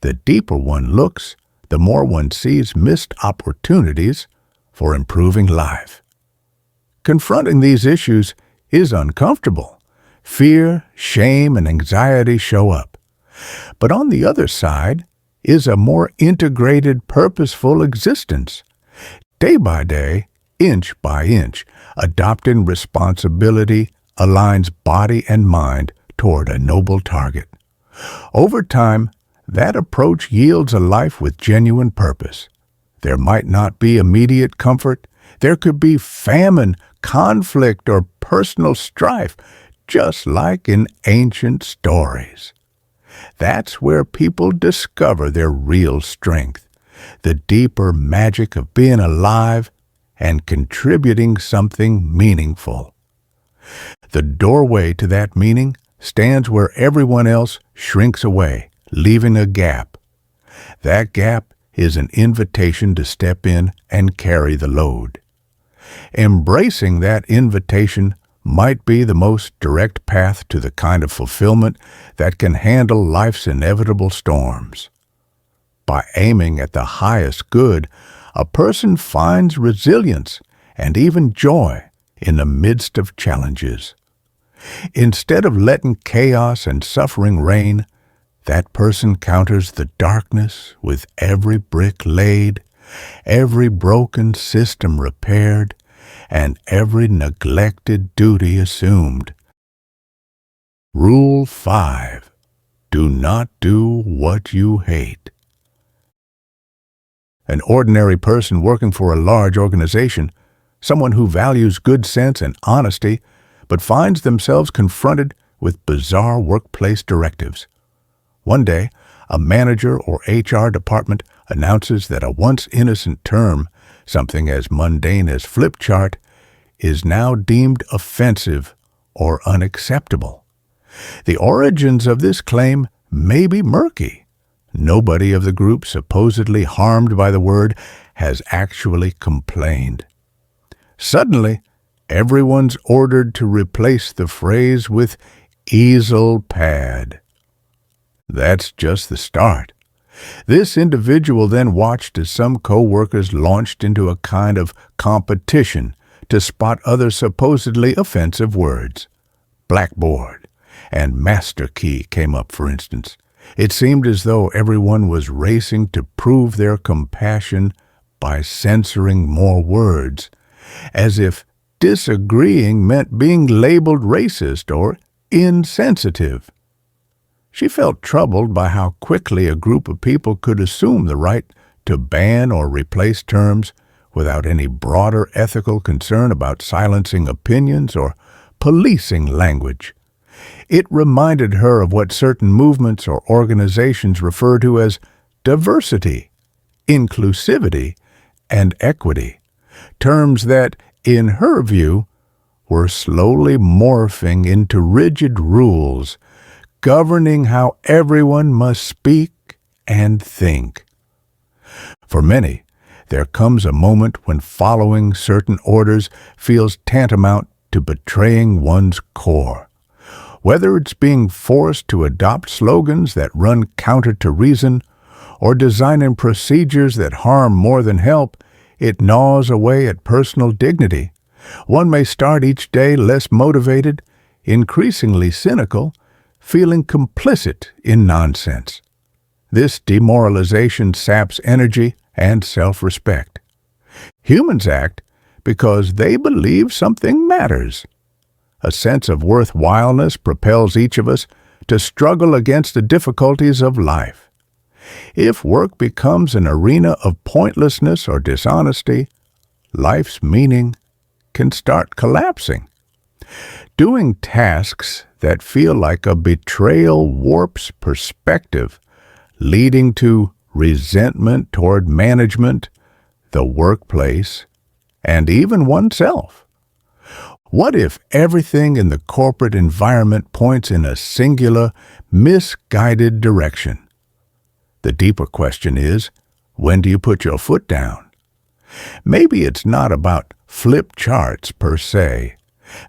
The deeper one looks, the more one sees missed opportunities for improving life. Confronting these issues is uncomfortable. Fear, shame, and anxiety show up. But on the other side is a more integrated, purposeful existence. Day by day, inch by inch, adopting responsibility aligns body and mind toward a noble target. Over time, that approach yields a life with genuine purpose. There might not be immediate comfort. There could be famine, conflict, or personal strife, just like in ancient stories. That's where people discover their real strength, the deeper magic of being alive and contributing something meaningful. The doorway to that meaning stands where everyone else shrinks away, leaving a gap. That gap is an invitation to step in and carry the load. Embracing that invitation might be the most direct path to the kind of fulfillment that can handle life's inevitable storms. By aiming at the highest good, a person finds resilience and even joy in the midst of challenges. Instead of letting chaos and suffering reign, that person counters the darkness with every brick laid, every broken system repaired, and every neglected duty assumed. Rule 5. Do not do what you hate. An ordinary person working for a large organization, someone who values good sense and honesty, but finds themselves confronted with bizarre workplace directives. One day, a manager or HR department announces that a once innocent term, something as mundane as flip chart, is now deemed offensive or unacceptable. The origins of this claim may be murky. Nobody of the group supposedly harmed by the word has actually complained. Suddenly, everyone's ordered to replace the phrase with easel pad. That's just the start. This individual then watched as some co-workers launched into a kind of competition to spot other supposedly offensive words. Blackboard and master key came up, for instance. It seemed as though everyone was racing to prove their compassion by censoring more words, as if disagreeing meant being labeled racist or insensitive. She felt troubled by how quickly a group of people could assume the right to ban or replace terms without any broader ethical concern about silencing opinions or policing language. It reminded her of what certain movements or organizations refer to as diversity, inclusivity, and equity, terms that, in her view, were slowly morphing into rigid rules governing how everyone must speak and think. For many, there comes a moment when following certain orders feels tantamount to betraying one's core. Whether it's being forced to adopt slogans that run counter to reason or designing procedures that harm more than help, it gnaws away at personal dignity. One may start each day less motivated, increasingly cynical, feeling complicit in nonsense. This demoralization saps energy and self-respect. Humans act because they believe something matters. A sense of worthwhileness propels each of us to struggle against the difficulties of life. If work becomes an arena of pointlessness or dishonesty, life's meaning can start collapsing. Doing tasks that feel like a betrayal warps perspective, leading to resentment toward management, the workplace, and even oneself. What if everything in the corporate environment points in a singular, misguided direction? The deeper question is, when do you put your foot down? Maybe it's not about flip charts per se.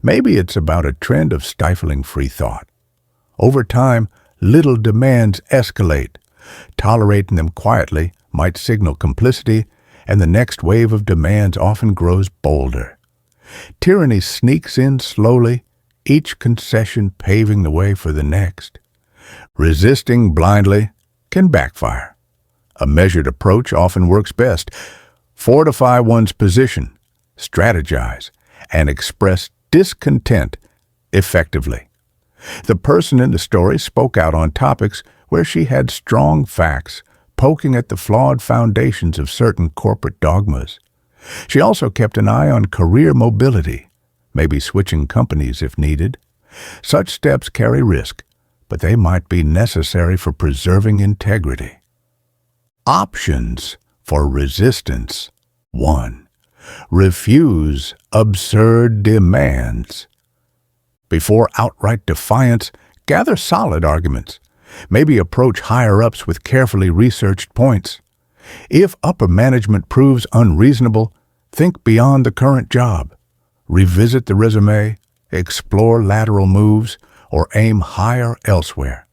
Maybe it's about a trend of stifling free thought. Over time, little demands escalate. Tolerating them quietly might signal complicity, and the next wave of demands often grows bolder. Tyranny sneaks in slowly, each concession paving the way for the next. Resisting blindly can backfire. A measured approach often works best. Fortify one's position, strategize, and express discontent effectively. The person in the story spoke out on topics where she had strong facts, poking at the flawed foundations of certain corporate dogmas. She also kept an eye on career mobility, maybe switching companies if needed. Such steps carry risk, but they might be necessary for preserving integrity. Options for resistance. 1. Refuse absurd demands. Before outright defiance, gather solid arguments. Maybe approach higher-ups with carefully researched points. If upper management proves unreasonable, think beyond the current job. Revisit the resume, explore lateral moves, or aim higher elsewhere.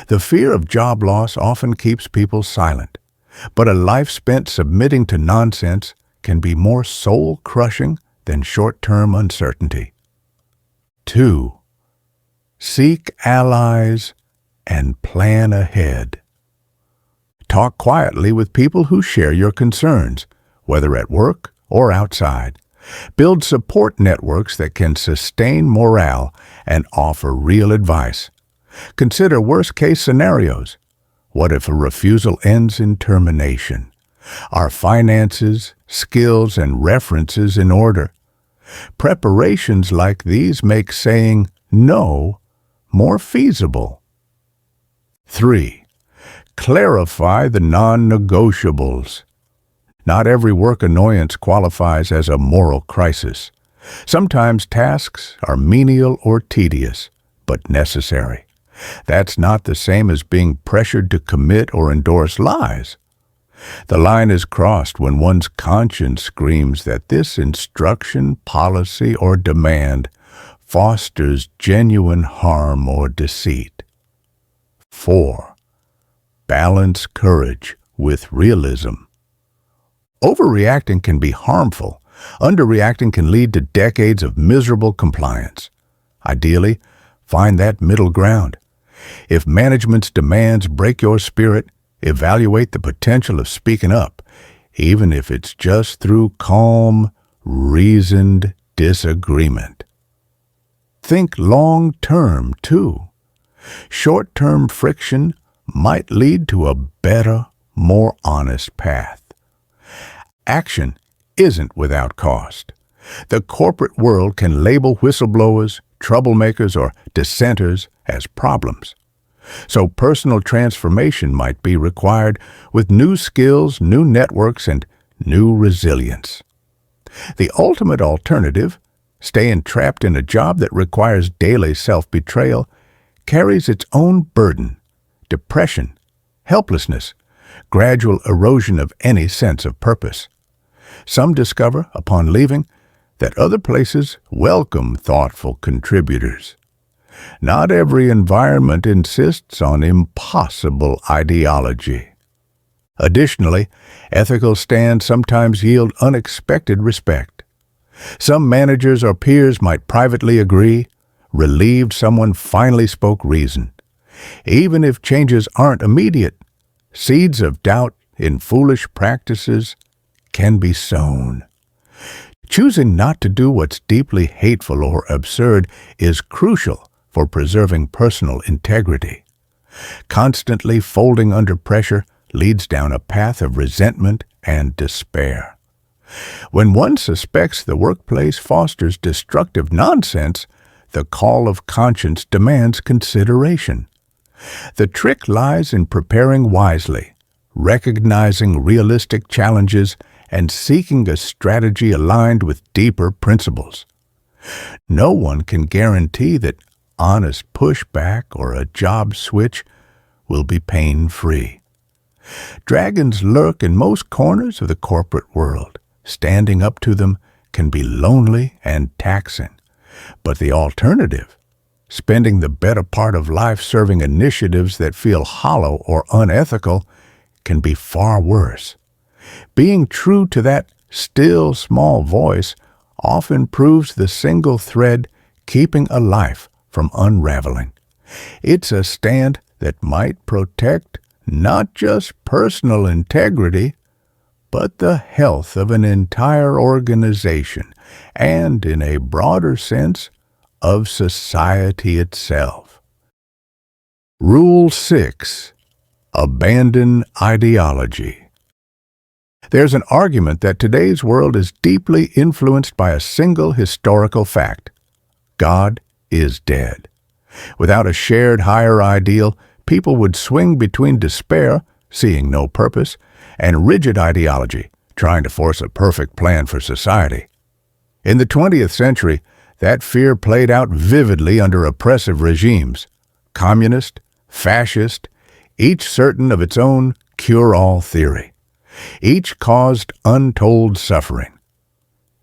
The fear of job loss often keeps people silent, but a life spent submitting to nonsense can be more soul-crushing than short-term uncertainty. 2. Seek allies and plan ahead. Talk quietly with people who share your concerns, whether at work or outside. Build support networks that can sustain morale and offer real advice. Consider worst-case scenarios. What if a refusal ends in termination? Are finances, skills, and references in order? Preparations like these make saying no more feasible. 3. Clarify the non-negotiables. Not every work annoyance qualifies as a moral crisis. Sometimes tasks are menial or tedious, but necessary. That's not the same as being pressured to commit or endorse lies. The line is crossed when one's conscience screams that this instruction, policy, or demand fosters genuine harm or deceit. 4. Balance courage with realism. Overreacting can be harmful. Underreacting can lead to decades of miserable compliance. Ideally, find that middle ground. If management's demands break your spirit, evaluate the potential of speaking up, even if it's just through calm, reasoned disagreement. Think long-term, too. Short-term friction might lead to a better, more honest path. Action isn't without cost. The corporate world can label whistleblowers, troublemakers, or dissenters as problems. So personal transformation might be required with new skills, new networks, and new resilience. The ultimate alternative, staying trapped in a job that requires daily self-betrayal, carries its own burden: depression, helplessness, gradual erosion of any sense of purpose. Some discover, upon leaving, that other places welcome thoughtful contributors. Not every environment insists on impossible ideology. Additionally, ethical stands sometimes yield unexpected respect. Some managers or peers might privately agree, relieved someone finally spoke reason. Even if changes aren't immediate, seeds of doubt in foolish practices can be sown. Choosing not to do what's deeply hateful or absurd is crucial for preserving personal integrity. Constantly folding under pressure leads down a path of resentment and despair. When one suspects the workplace fosters destructive nonsense, the call of conscience demands consideration. The trick lies in preparing wisely, recognizing realistic challenges, and seeking a strategy aligned with deeper principles. No one can guarantee that honest pushback or a job switch will be pain-free. Dragons lurk in most corners of the corporate world. Standing up to them can be lonely and taxing. But the alternative, spending the better part of life serving initiatives that feel hollow or unethical, can be far worse. Being true to that still small voice often proves the single thread keeping a life from unraveling. It's a stand that might protect not just personal integrity, but the health of an entire organization and, in a broader sense, of society itself. Rule 6. Abandon ideology. There's an argument that today's world is deeply influenced by a single historical fact: God is dead. Without a shared higher ideal, people would swing between despair, seeing no purpose, and rigid ideology, trying to force a perfect plan for society. In the 20th century, that fear played out vividly under oppressive regimes, communist, fascist, each certain of its own cure-all theory. Each caused untold suffering.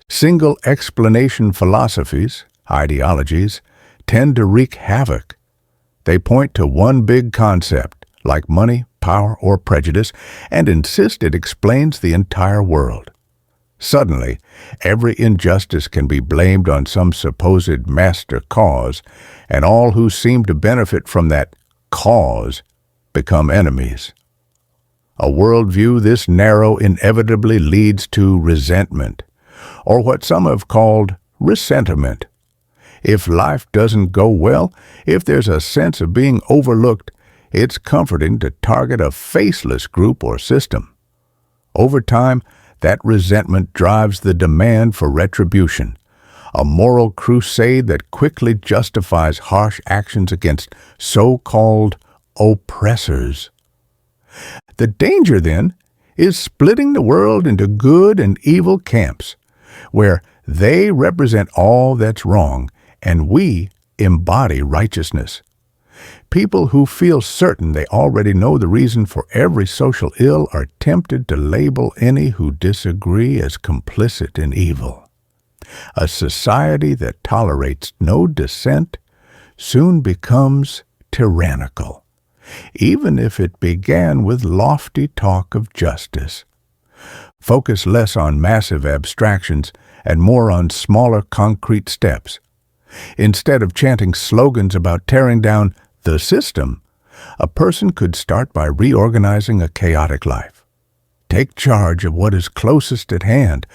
Single explanation philosophies, ideologies, tend to wreak havoc. They point to one big concept, like money, power, or prejudice, and insist it explains the entire world. Suddenly, every injustice can be blamed on some supposed master cause, and all who seem to benefit from that cause become enemies. A worldview this narrow inevitably leads to resentment, or what some have called resentiment. If life doesn't go well, if there's a sense of being overlooked, it's comforting to target a faceless group or system. Over time, that resentment drives the demand for retribution, a moral crusade that quickly justifies harsh actions against so-called oppressors. The danger, then, is splitting the world into good and evil camps, where they represent all that's wrong and we embody righteousness. People who feel certain they already know the reason for every social ill are tempted to label any who disagree as complicit in evil. A society that tolerates no dissent soon becomes tyrannical, even if it began with lofty talk of justice. Focus less on massive abstractions and more on smaller concrete steps. Instead of chanting slogans about tearing down the system, a person could start by reorganizing a chaotic life. Take charge of what is closest at hand,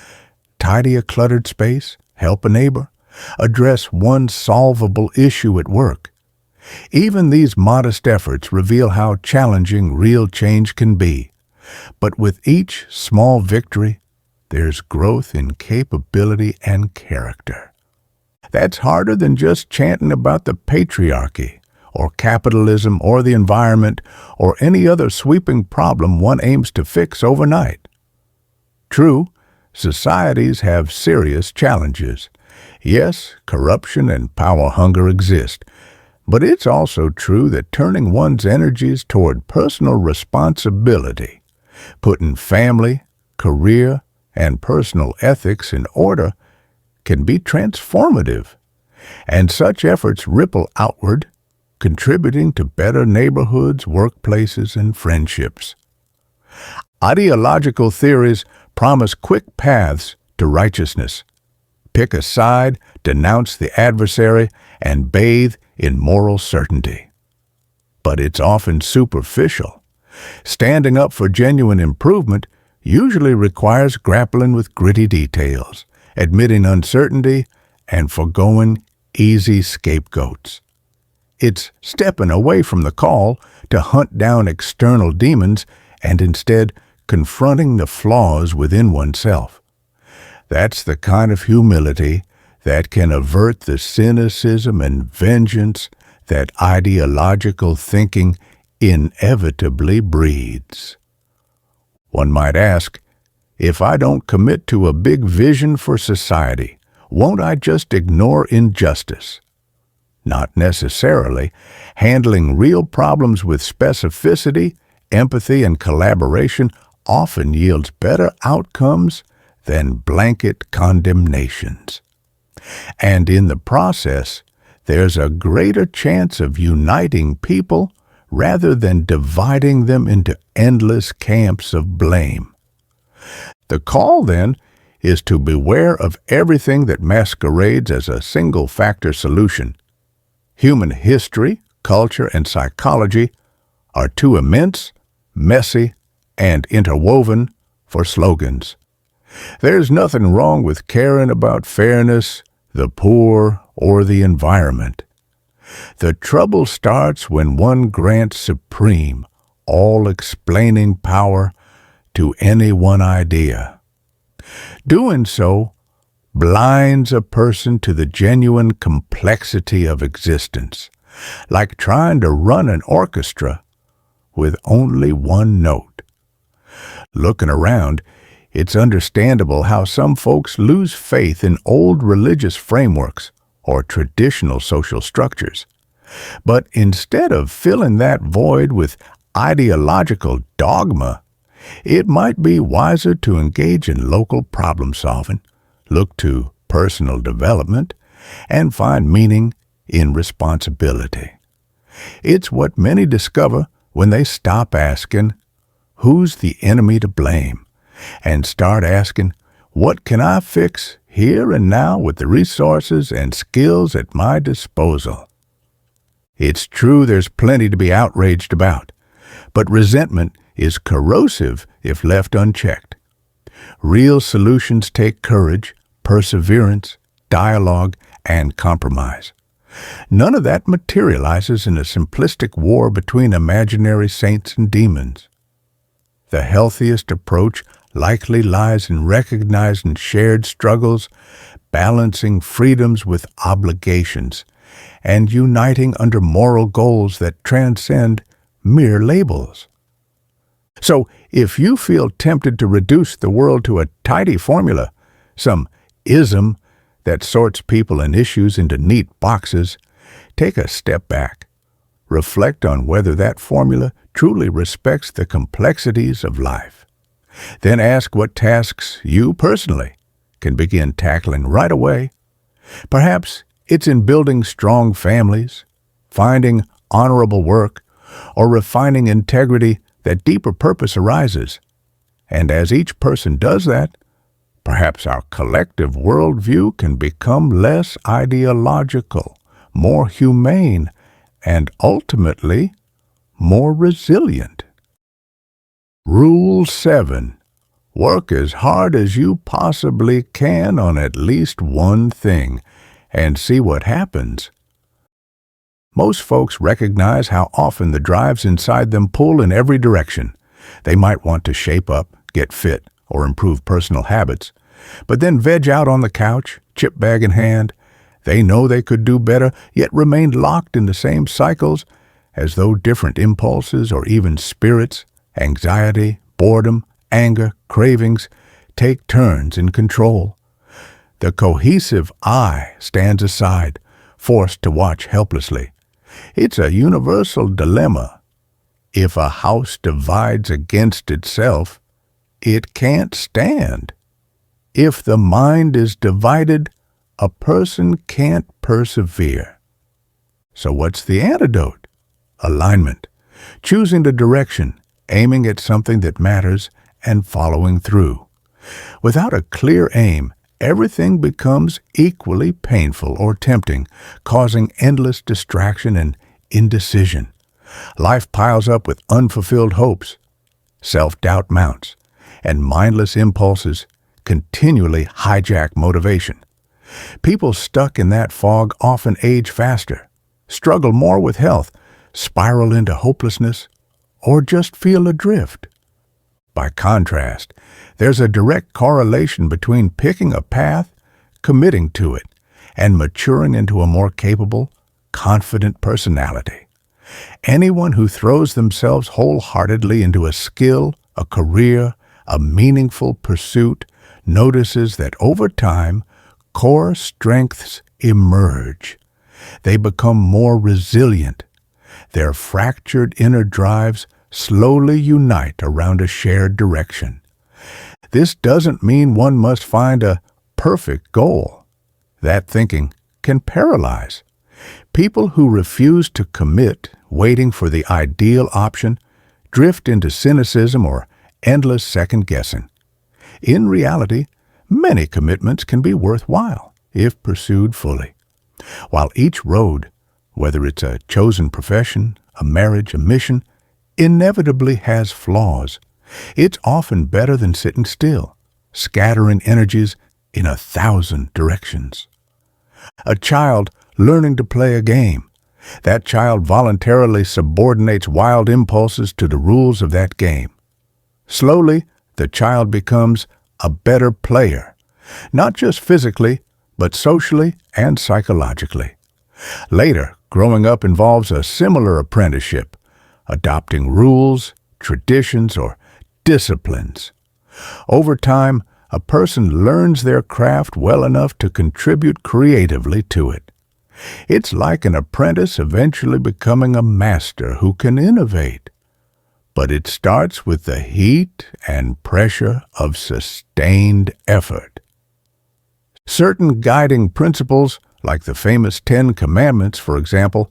tidy a cluttered space, help a neighbor, address one solvable issue at work. Even these modest efforts reveal how challenging real change can be. But with each small victory, there's growth in capability and character. That's harder than just chanting about the patriarchy, or capitalism, or the environment, or any other sweeping problem one aims to fix overnight. True, societies have serious challenges. Yes, corruption and power hunger exist, but it's also true that turning one's energies toward personal responsibility, putting family, career, and personal ethics in order can be transformative, and such efforts ripple outward, contributing to better neighborhoods, workplaces, and friendships. Ideological theories promise quick paths to righteousness. Pick a side, denounce the adversary, and bathe in moral certainty. But it's often superficial. Standing up for genuine improvement usually requires grappling with gritty details, admitting uncertainty, and foregoing easy scapegoats. It's stepping away from the call to hunt down external demons and instead confronting the flaws within oneself. That's the kind of humility that can avert the cynicism and vengeance that ideological thinking inevitably breeds. One might ask, if I don't commit to a big vision for society, won't I just ignore injustice? Not necessarily. Handling real problems with specificity, empathy, and collaboration often yields better outcomes than blanket condemnations. And in the process, there's a greater chance of uniting people rather than dividing them into endless camps of blame. The call, then, is to beware of everything that masquerades as a single-factor solution. Human history, culture, and psychology are too immense, messy, and interwoven for slogans. There's nothing wrong with caring about fairness, the poor, or the environment. The trouble starts when one grants supreme, all-explaining power to any one idea. Doing so blinds a person to the genuine complexity of existence, like trying to run an orchestra with only one note. Looking around, it's understandable how some folks lose faith in old religious frameworks or traditional social structures. But instead of filling that void with ideological dogma, it might be wiser to engage in local problem solving, look to personal development, and find meaning in responsibility. It's what many discover when they stop asking, "Who's the enemy to blame?" and start asking, "What can I fix here and now with the resources and skills at my disposal?" It's true there's plenty to be outraged about, but resentment is corrosive if left unchecked. Real solutions take courage, perseverance, dialogue, and compromise. None of that materializes in a simplistic war between imaginary saints and demons. The healthiest approach likely lies in recognizing shared struggles, balancing freedoms with obligations, and uniting under moral goals that transcend mere labels. So, if you feel tempted to reduce the world to a tidy formula, some ism that sorts people and issues into neat boxes, take a step back. Reflect on whether that formula truly respects the complexities of life. Then ask what tasks you personally can begin tackling right away. Perhaps it's in building strong families, finding honorable work, or refining integrity that deeper purpose arises. And as each person does that, perhaps our collective worldview can become less ideological, more humane, and ultimately more resilient. Rule 7. Work as hard as you possibly can on at least one thing, and see what happens. Most folks recognize how often the drives inside them pull in every direction. They might want to shape up, get fit, or improve personal habits, but then veg out on the couch, chip bag in hand. They know they could do better, yet remain locked in the same cycles, as though different impulses or even spirits, anxiety, boredom, anger, cravings, take turns in control. The cohesive I stands aside, forced to watch helplessly. It's a universal dilemma. If a house divides against itself, it can't stand. If the mind is divided, a person can't persevere. So what's the antidote? Alignment. Choosing the direction, aiming at something that matters, and following through. Without a clear aim, everything becomes equally painful or tempting, causing endless distraction and indecision. Life piles up with unfulfilled hopes. Self-doubt mounts, and mindless impulses continually hijack motivation. People stuck in that fog often age faster, struggle more with health, spiral into hopelessness, or just feel adrift. By contrast, there's a direct correlation between picking a path, committing to it, and maturing into a more capable, confident personality. Anyone who throws themselves wholeheartedly into a skill, a career, a meaningful pursuit notices that over time, core strengths emerge. They become more resilient. Their fractured inner drives slowly unite around a shared direction. This doesn't mean one must find a perfect goal. That thinking can paralyze. People who refuse to commit, waiting for the ideal option, drift into cynicism or endless second-guessing. In reality, many commitments can be worthwhile if pursued fully. While each road, whether it's a chosen profession, a marriage, a mission, inevitably has flaws, it's often better than sitting still, scattering energies in 1,000 directions. A child learning to play a game. That child voluntarily subordinates wild impulses to the rules of that game. Slowly, the child becomes a better player, not just physically, but socially and psychologically. Later, Growing up involves a similar apprenticeship, adopting rules, traditions, or disciplines. Over time, a person learns their craft well enough to contribute creatively to it. It's like an apprentice eventually becoming a master who can innovate. But it starts with the heat and pressure of sustained effort. Certain guiding principles, like the famous 10 Commandments, for example,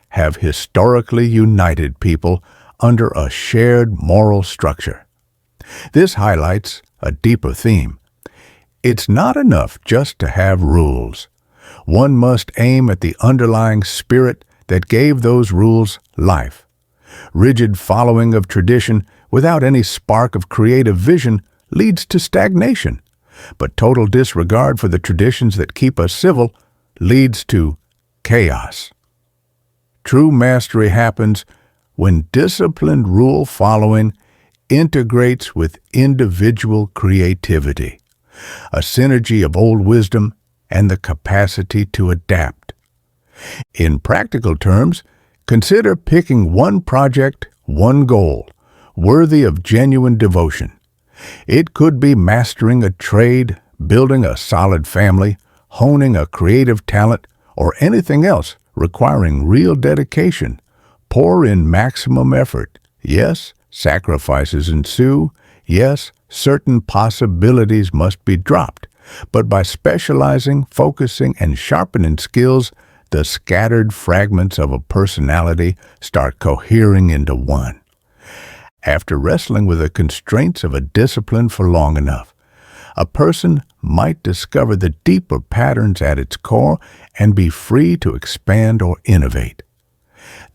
have historically united people under a shared moral structure. This highlights a deeper theme. It's not enough just to have rules. One must aim at the underlying spirit that gave those rules life. Rigid following of tradition without any spark of creative vision leads to stagnation, but total disregard for the traditions that keep us civil leads to chaos. True mastery happens when disciplined rule following integrates with individual creativity, a synergy of old wisdom and the capacity to adapt. In practical terms, consider picking one project, one goal, worthy of genuine devotion. It could be mastering a trade, building a solid family, honing a creative talent, or anything else requiring real dedication. Pour in maximum effort. Yes, sacrifices ensue. Yes, certain possibilities must be dropped. But by specializing, focusing, and sharpening skills, the scattered fragments of a personality start cohering into one. After wrestling with the constraints of a discipline for long enough, a person might discover the deeper patterns at its core and be free to expand or innovate.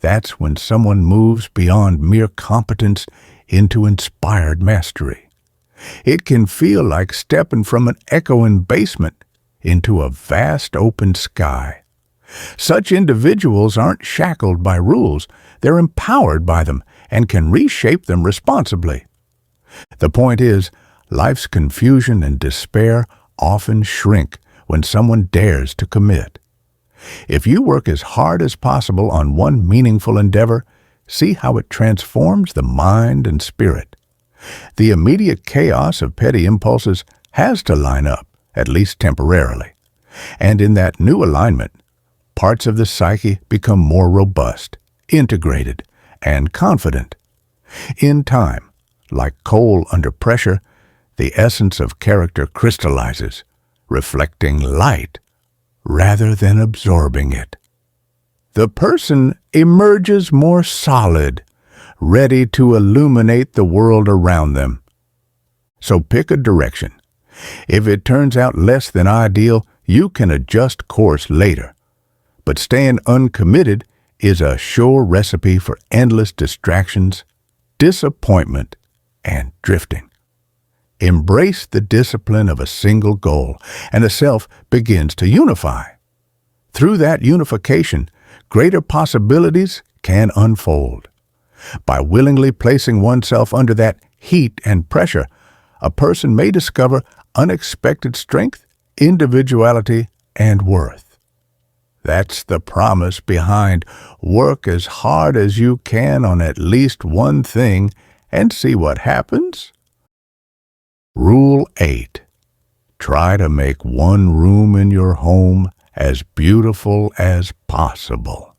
That's when someone moves beyond mere competence into inspired mastery. It can feel like stepping from an echoing basement into a vast open sky. Such individuals aren't shackled by rules, they're empowered by them and can reshape them responsibly. The point is, life's confusion and despair often shrink when someone dares to commit. If you work as hard as possible on one meaningful endeavor, see how it transforms the mind and spirit. The immediate chaos of petty impulses has to line up, at least temporarily. And in that new alignment, parts of the psyche become more robust, integrated, and confident. In time, like coal under pressure, the essence of character crystallizes, reflecting light rather than absorbing it. The person emerges more solid, ready to illuminate the world around them. So pick a direction. If it turns out less than ideal, you can adjust course later. But staying uncommitted is a sure recipe for endless distractions, disappointment, and drifting. Embrace the discipline of a single goal, and the self begins to unify. Through that unification, greater possibilities can unfold. By willingly placing oneself under that heat and pressure, a person may discover unexpected strength, individuality, and worth. That's the promise behind work as hard as you can on at least one thing and see what happens. Rule 8. Try to make one room in your home as beautiful as possible.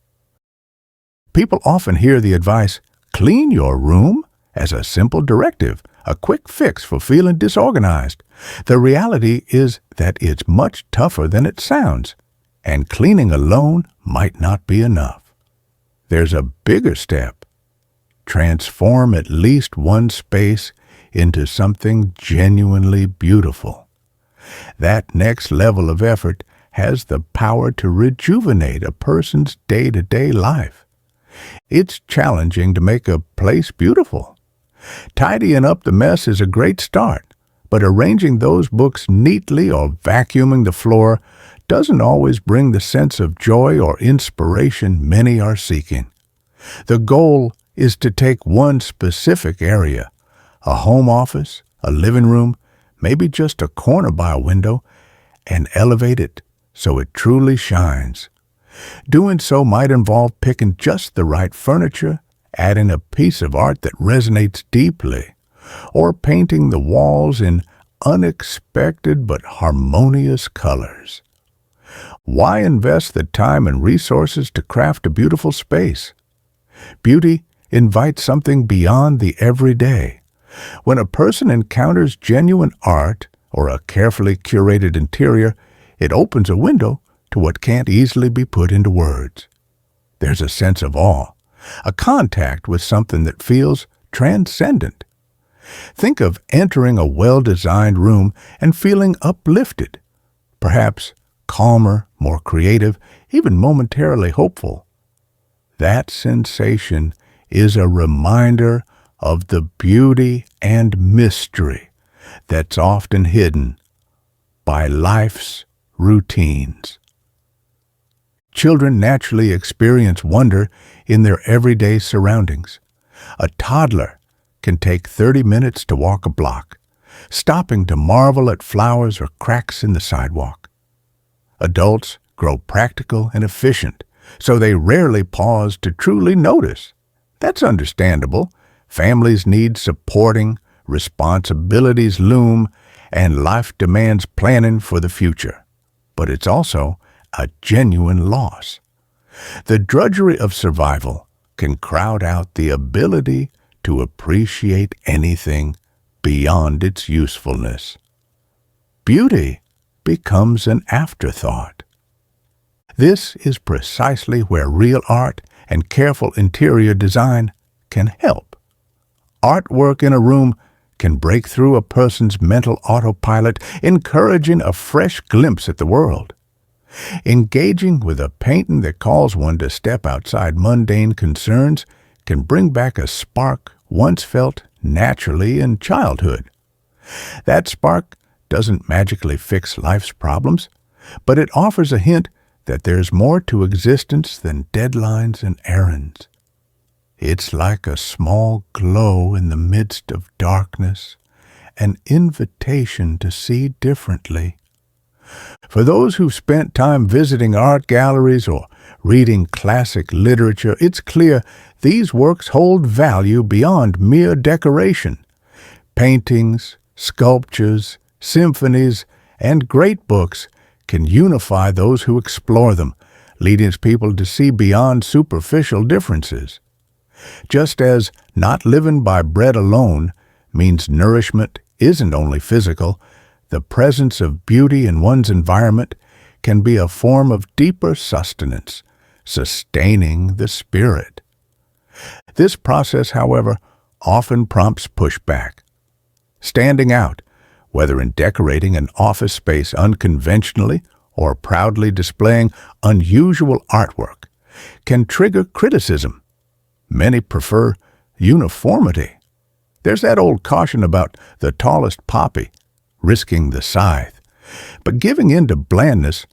People often hear the advice, clean your room, as a simple directive, a quick fix for feeling disorganized. The reality is that it's much tougher than it sounds, and cleaning alone might not be enough. There's a bigger step. Transform at least one space into something genuinely beautiful. That next level of effort has the power to rejuvenate a person's day-to-day life. It's challenging to make a place beautiful. Tidying up the mess is a great start, but arranging those books neatly or vacuuming the floor doesn't always bring the sense of joy or inspiration many are seeking. The goal is to take one specific area, a home office, a living room, maybe just a corner by a window, and elevate it so it truly shines. Doing so might involve picking just the right furniture, adding a piece of art that resonates deeply, or painting the walls in unexpected but harmonious colors. Why invest the time and resources to craft a beautiful space? Beauty invites something beyond the everyday. When a person encounters genuine art or a carefully curated interior, it opens a window to what can't easily be put into words. There's a sense of awe, a contact with something that feels transcendent. Think of entering a well-designed room and feeling uplifted, perhaps calmer, more creative, even momentarily hopeful. That sensation is a reminder of the beauty and mystery that's often hidden by life's routines. Children naturally experience wonder in their everyday surroundings. A toddler can take 30 minutes to walk a block, stopping to marvel at flowers or cracks in the sidewalk. Adults grow practical and efficient, so they rarely pause to truly notice. That's understandable. Families need supporting, responsibilities loom, and life demands planning for the future. But it's also a genuine loss. The drudgery of survival can crowd out the ability to appreciate anything beyond its usefulness. Beauty becomes an afterthought. This is precisely where real art and careful interior design can help. Artwork in a room can break through a person's mental autopilot, encouraging a fresh glimpse at the world. Engaging with a painting that calls one to step outside mundane concerns can bring back a spark once felt naturally in childhood. That spark doesn't magically fix life's problems, but it offers a hint that there's more to existence than deadlines and errands. It's like a small glow in the midst of darkness, an invitation to see differently. For those who've spent time visiting art galleries or reading classic literature, it's clear these works hold value beyond mere decoration. Paintings, sculptures, symphonies, and great books can unify those who explore them, leading people to see beyond superficial differences. Just as not living by bread alone means nourishment isn't only physical, the presence of beauty in one's environment can be a form of deeper sustenance, sustaining the spirit. This process, however, often prompts pushback. Standing out, whether in decorating an office space unconventionally or proudly displaying unusual artwork, can trigger criticism. Many prefer uniformity. There's that old caution about the tallest poppy risking the scythe. But giving in to blandness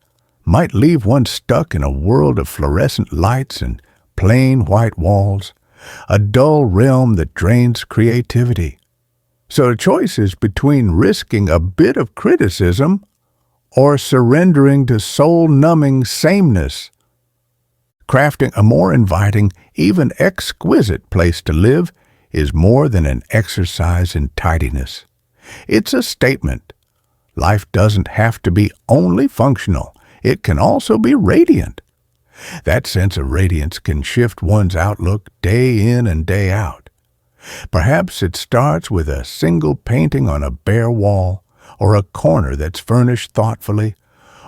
might leave one stuck in a world of fluorescent lights and plain white walls, a dull realm that drains creativity. So the choice is between risking a bit of criticism or surrendering to soul-numbing sameness. Crafting a more inviting, even exquisite place to live is more than an exercise in tidiness. It's a statement. Life doesn't have to be only functional. It can also be radiant. That sense of radiance can shift one's outlook day in and day out. Perhaps it starts with a single painting on a bare wall, or a corner that's furnished thoughtfully,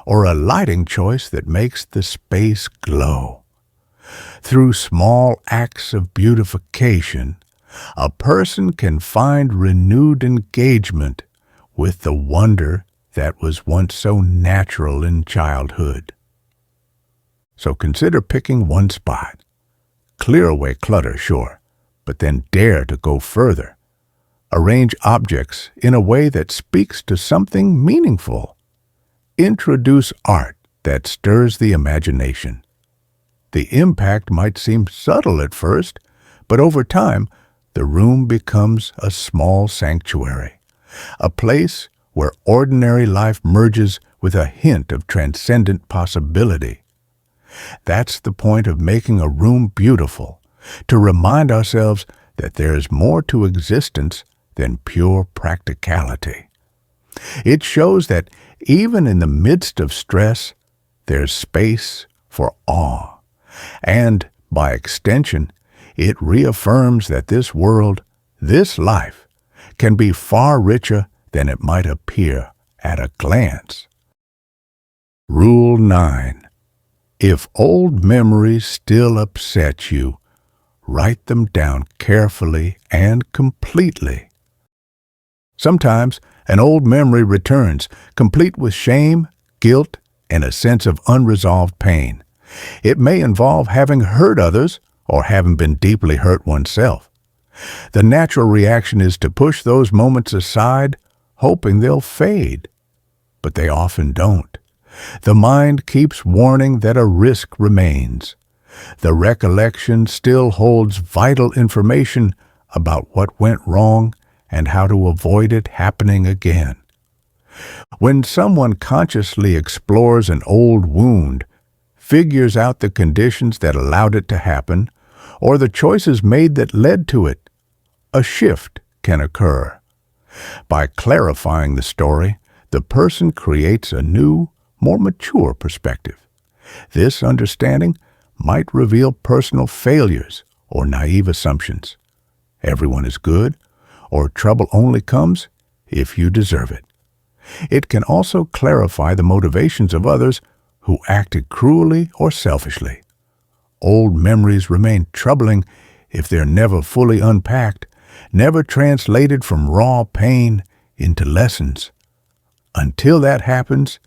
or a lighting choice that makes the space glow. Through small acts of beautification, a person can find renewed engagement with the wonder that was once so natural in childhood. So consider picking one spot. Clear away clutter, sure, but then dare to go further. Arrange objects in a way that speaks to something meaningful. Introduce art that stirs the imagination. The impact might seem subtle at first, but over time, the room becomes a small sanctuary, a place where ordinary life merges with a hint of transcendent possibility. That's the point of making a room beautiful, to remind ourselves that there is more to existence than pure practicality. It shows that even in the midst of stress, there's space for awe. And, by extension, it reaffirms that this world, this life, can be far richer than it might appear at a glance. Rule 9. If old memories still upset you, write them down carefully and completely. Sometimes an old memory returns, complete with shame, guilt, and a sense of unresolved pain. It may involve having hurt others or having been deeply hurt oneself. The natural reaction is to push those moments aside, hoping they'll fade. But they often don't. The mind keeps warning that a risk remains. The recollection still holds vital information about what went wrong and how to avoid it happening again. When someone consciously explores an old wound, figures out the conditions that allowed it to happen, or the choices made that led to it, a shift can occur. By clarifying the story, the person creates a new, more mature perspective. This understanding might reveal personal failures or naive assumptions. Everyone is good, or trouble only comes if you deserve it. It can also clarify the motivations of others who acted cruelly or selfishly. Old memories remain troubling if they're never fully unpacked, never translated from raw pain into lessons. Until that happens,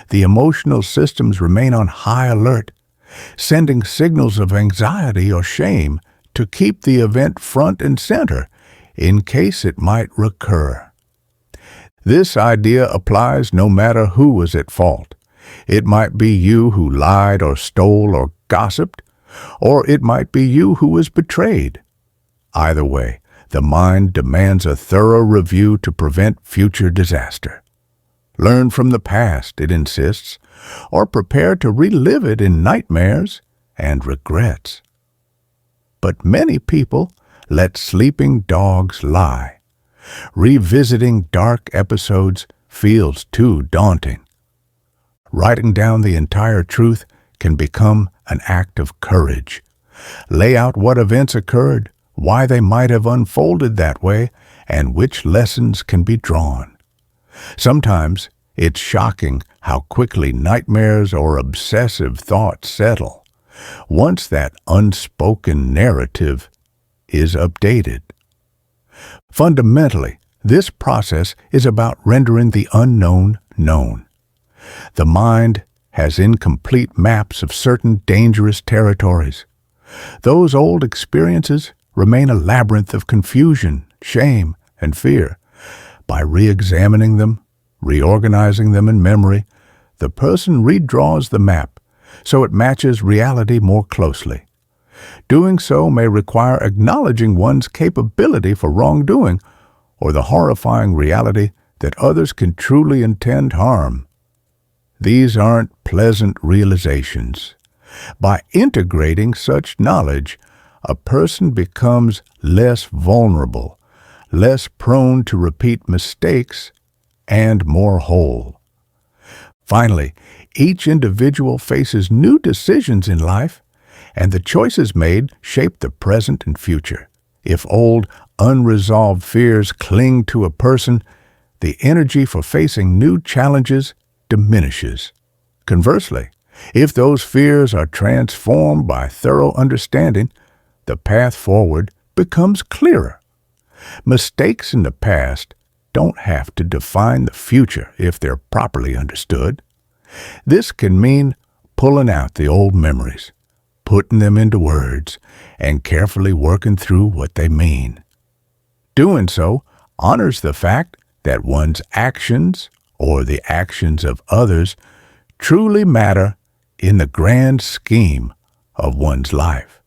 the emotional systems remain on high alert, sending signals of anxiety or shame to keep the event front and center in case it might recur. This idea applies no matter who was at fault. It might be you who lied or stole or gossiped, or it might be you who was betrayed. Either way, the mind demands a thorough review to prevent future disaster. Learn from the past, it insists, or prepare to relive it in nightmares and regrets. But many people let sleeping dogs lie. Revisiting dark episodes feels too daunting. Writing down the entire truth can become an act of courage. Lay out what events occurred, why they might have unfolded that way, and which lessons can be drawn. Sometimes it's shocking how quickly nightmares or obsessive thoughts settle, once that unspoken narrative is updated. Fundamentally, this process is about rendering the unknown known. The mind has incomplete maps of certain dangerous territories. Those old experiences remain a labyrinth of confusion, shame, and fear. By re-examining them, reorganizing them in memory, the person redraws the map so it matches reality more closely. Doing so may require acknowledging one's capability for wrongdoing or the horrifying reality that others can truly intend harm. These aren't pleasant realizations. By integrating such knowledge, a person becomes less vulnerable, less prone to repeat mistakes, and more whole. Finally, each individual faces new decisions in life, and the choices made shape the present and future. If old, unresolved fears cling to a person, the energy for facing new challenges diminishes. Conversely, if those fears are transformed by thorough understanding, the path forward becomes clearer. Mistakes in the past don't have to define the future if they're properly understood. This can mean pulling out the old memories, putting them into words, and carefully working through what they mean. Doing so honors the fact that one's actions, or the actions of others, truly matter in the grand scheme of one's life.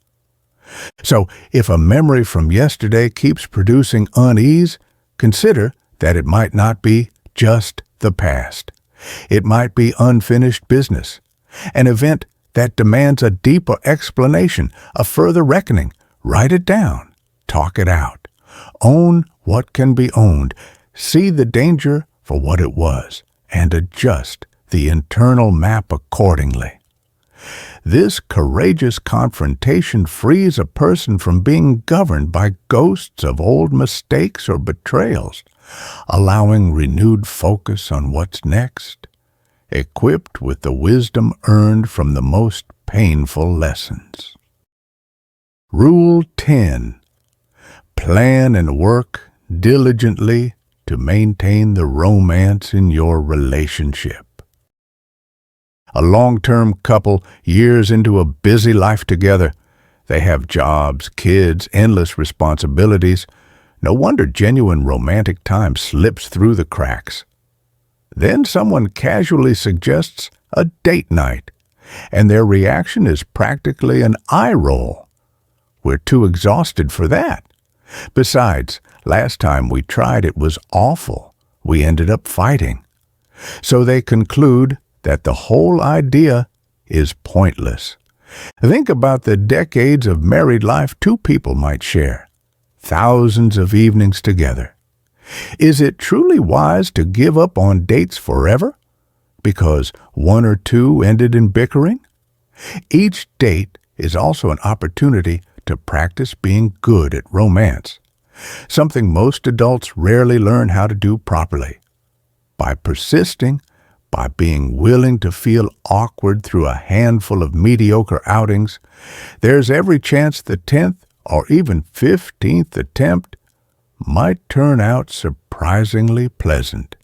So, if a memory from yesterday keeps producing unease, consider that it might not be just the past. It might be unfinished business, an event that demands a deeper explanation, a further reckoning. Write it down. Talk it out. Own what can be owned. See the danger for what it was, and adjust the internal map accordingly. This courageous confrontation frees a person from being governed by ghosts of old mistakes or betrayals, allowing renewed focus on what's next, equipped with the wisdom earned from the most painful lessons. Rule 10. Plan and work diligently to maintain the romance in your relationship. A long-term couple, years into a busy life together, they have jobs, kids, endless responsibilities. No wonder genuine romantic time slips through the cracks. Then someone casually suggests a date night, and their reaction is practically an eye roll. We're too exhausted for that. Besides, last time we tried it was awful. We ended up fighting. So they conclude that the whole idea is pointless. Think about the decades of married life two people might share. Thousands of evenings together. Is it truly wise to give up on dates forever? Because one or two ended in bickering? Each date is also an opportunity to practice being good at romance, something most adults rarely learn how to do properly. By persisting, by being willing to feel awkward through a handful of mediocre outings, there's every chance the 10th or even 15th attempt might turn out surprisingly pleasant.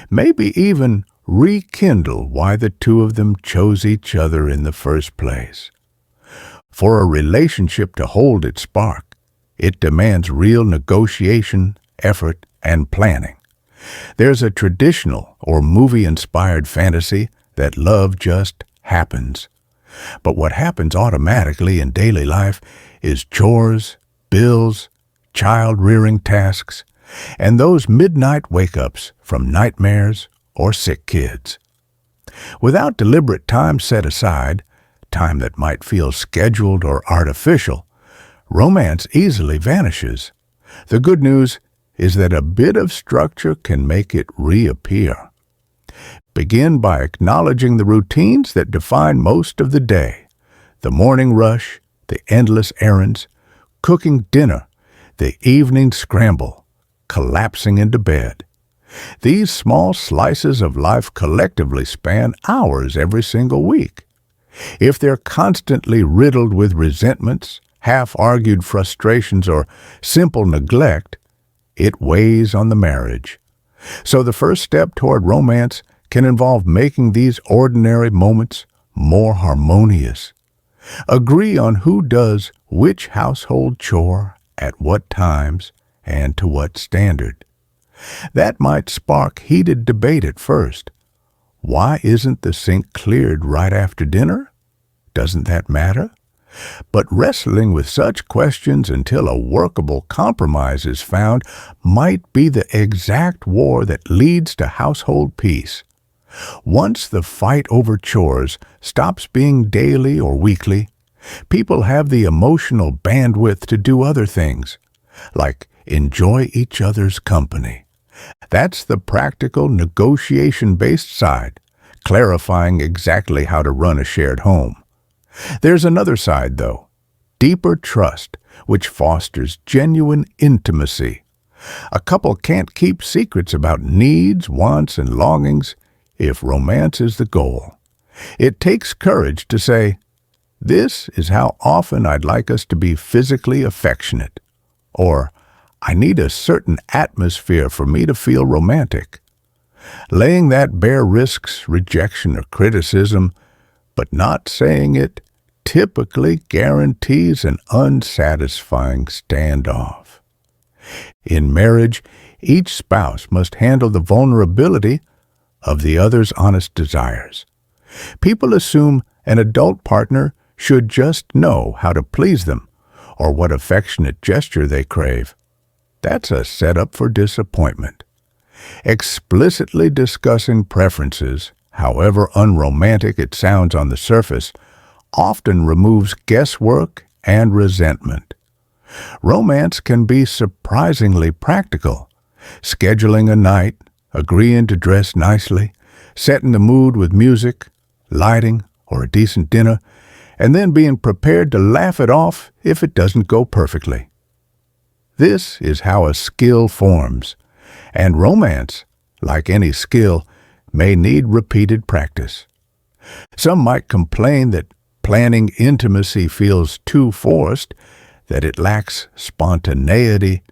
Maybe even rekindle why the two of them chose each other in the first place. For a relationship to hold its spark, it demands real negotiation, effort, and planning. There's a traditional or movie-inspired fantasy that love just happens. But what happens automatically in daily life is chores, bills, child-rearing tasks, and those midnight wake-ups from nightmares or sick kids. Without deliberate time set aside, time that might feel scheduled or artificial, romance easily vanishes. The good news is that a bit of structure can make it reappear. Begin by acknowledging the routines that define most of the day. The morning rush, the endless errands, cooking dinner, the evening scramble, collapsing into bed. These small slices of life collectively span hours every single week. If they're constantly riddled with resentments, half-argued frustrations, or simple neglect, it weighs on the marriage. So the first step toward romance can involve making these ordinary moments more harmonious. Agree on who does which household chore, at what times, and to what standard. That might spark heated debate at first. Why isn't the sink cleared right after dinner? Doesn't that matter? But wrestling with such questions until a workable compromise is found might be the exact war that leads to household peace. Once the fight over chores stops being daily or weekly, people have the emotional bandwidth to do other things, like enjoy each other's company. That's the practical, negotiation-based side, clarifying exactly how to run a shared home. There's another side, though, deeper trust, which fosters genuine intimacy. A couple can't keep secrets about needs, wants, and longings if romance is the goal. It takes courage to say, "This is how often I'd like us to be physically affectionate," or "I need a certain atmosphere for me to feel romantic." Laying that bare risks rejection or criticism, but not saying it typically guarantees an unsatisfying standoff. In marriage, each spouse must handle the vulnerability of the other's honest desires. People assume an adult partner should just know how to please them or what affectionate gesture they crave. That's a setup for disappointment. Explicitly discussing preferences, however unromantic it sounds on the surface, often removes guesswork and resentment. Romance can be surprisingly practical. Scheduling a night, agreeing to dress nicely, setting the mood with music, lighting, or a decent dinner, and then being prepared to laugh it off if it doesn't go perfectly. This is how a skill forms, and romance, like any skill, may need repeated practice. Some might complain that planning intimacy feels too forced, that it lacks spontaneity,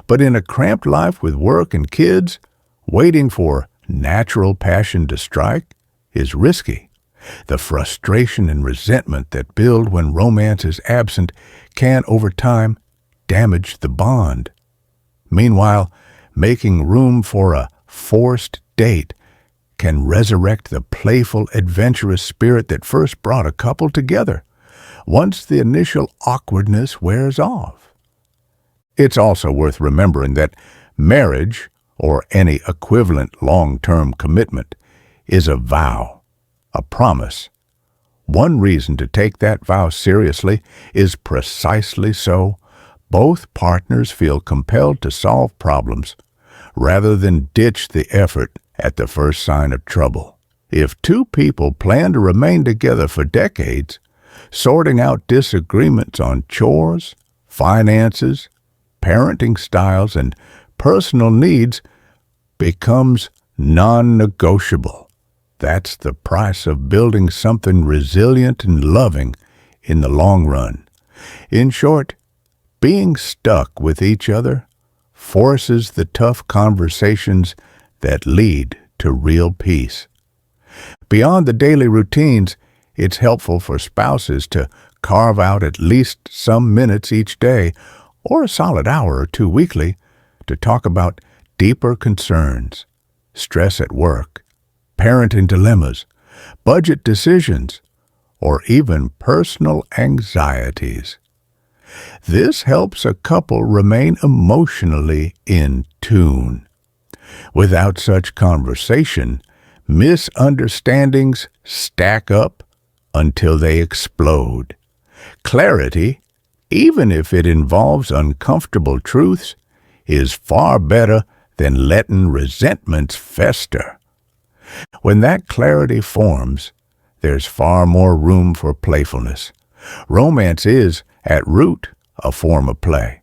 but in a cramped life with work and kids, waiting for natural passion to strike is risky. The frustration and resentment that build when romance is absent can, over time, damage the bond. Meanwhile, making room for a forced date can resurrect the playful, adventurous spirit that first brought a couple together, once the initial awkwardness wears off. It's also worth remembering that marriage, or any equivalent long-term commitment, is a vow, a promise. One reason to take that vow seriously is precisely so both partners feel compelled to solve problems, rather than ditch the effort at the first sign of trouble. If two people plan to remain together for decades, sorting out disagreements on chores, finances, parenting styles, and personal needs becomes non-negotiable. That's the price of building something resilient and loving in the long run. In short, being stuck with each other forces the tough conversations that lead to real peace. Beyond the daily routines, it's helpful for spouses to carve out at least some minutes each day, or a solid hour or two weekly, to talk about deeper concerns, stress at work, parenting dilemmas, budget decisions, or even personal anxieties. This helps a couple remain emotionally in tune. Without such conversation, misunderstandings stack up until they explode. Clarity, even if it involves uncomfortable truths, is far better than letting resentments fester. When that clarity forms, there's far more room for playfulness. Romance is, at root, a form of play.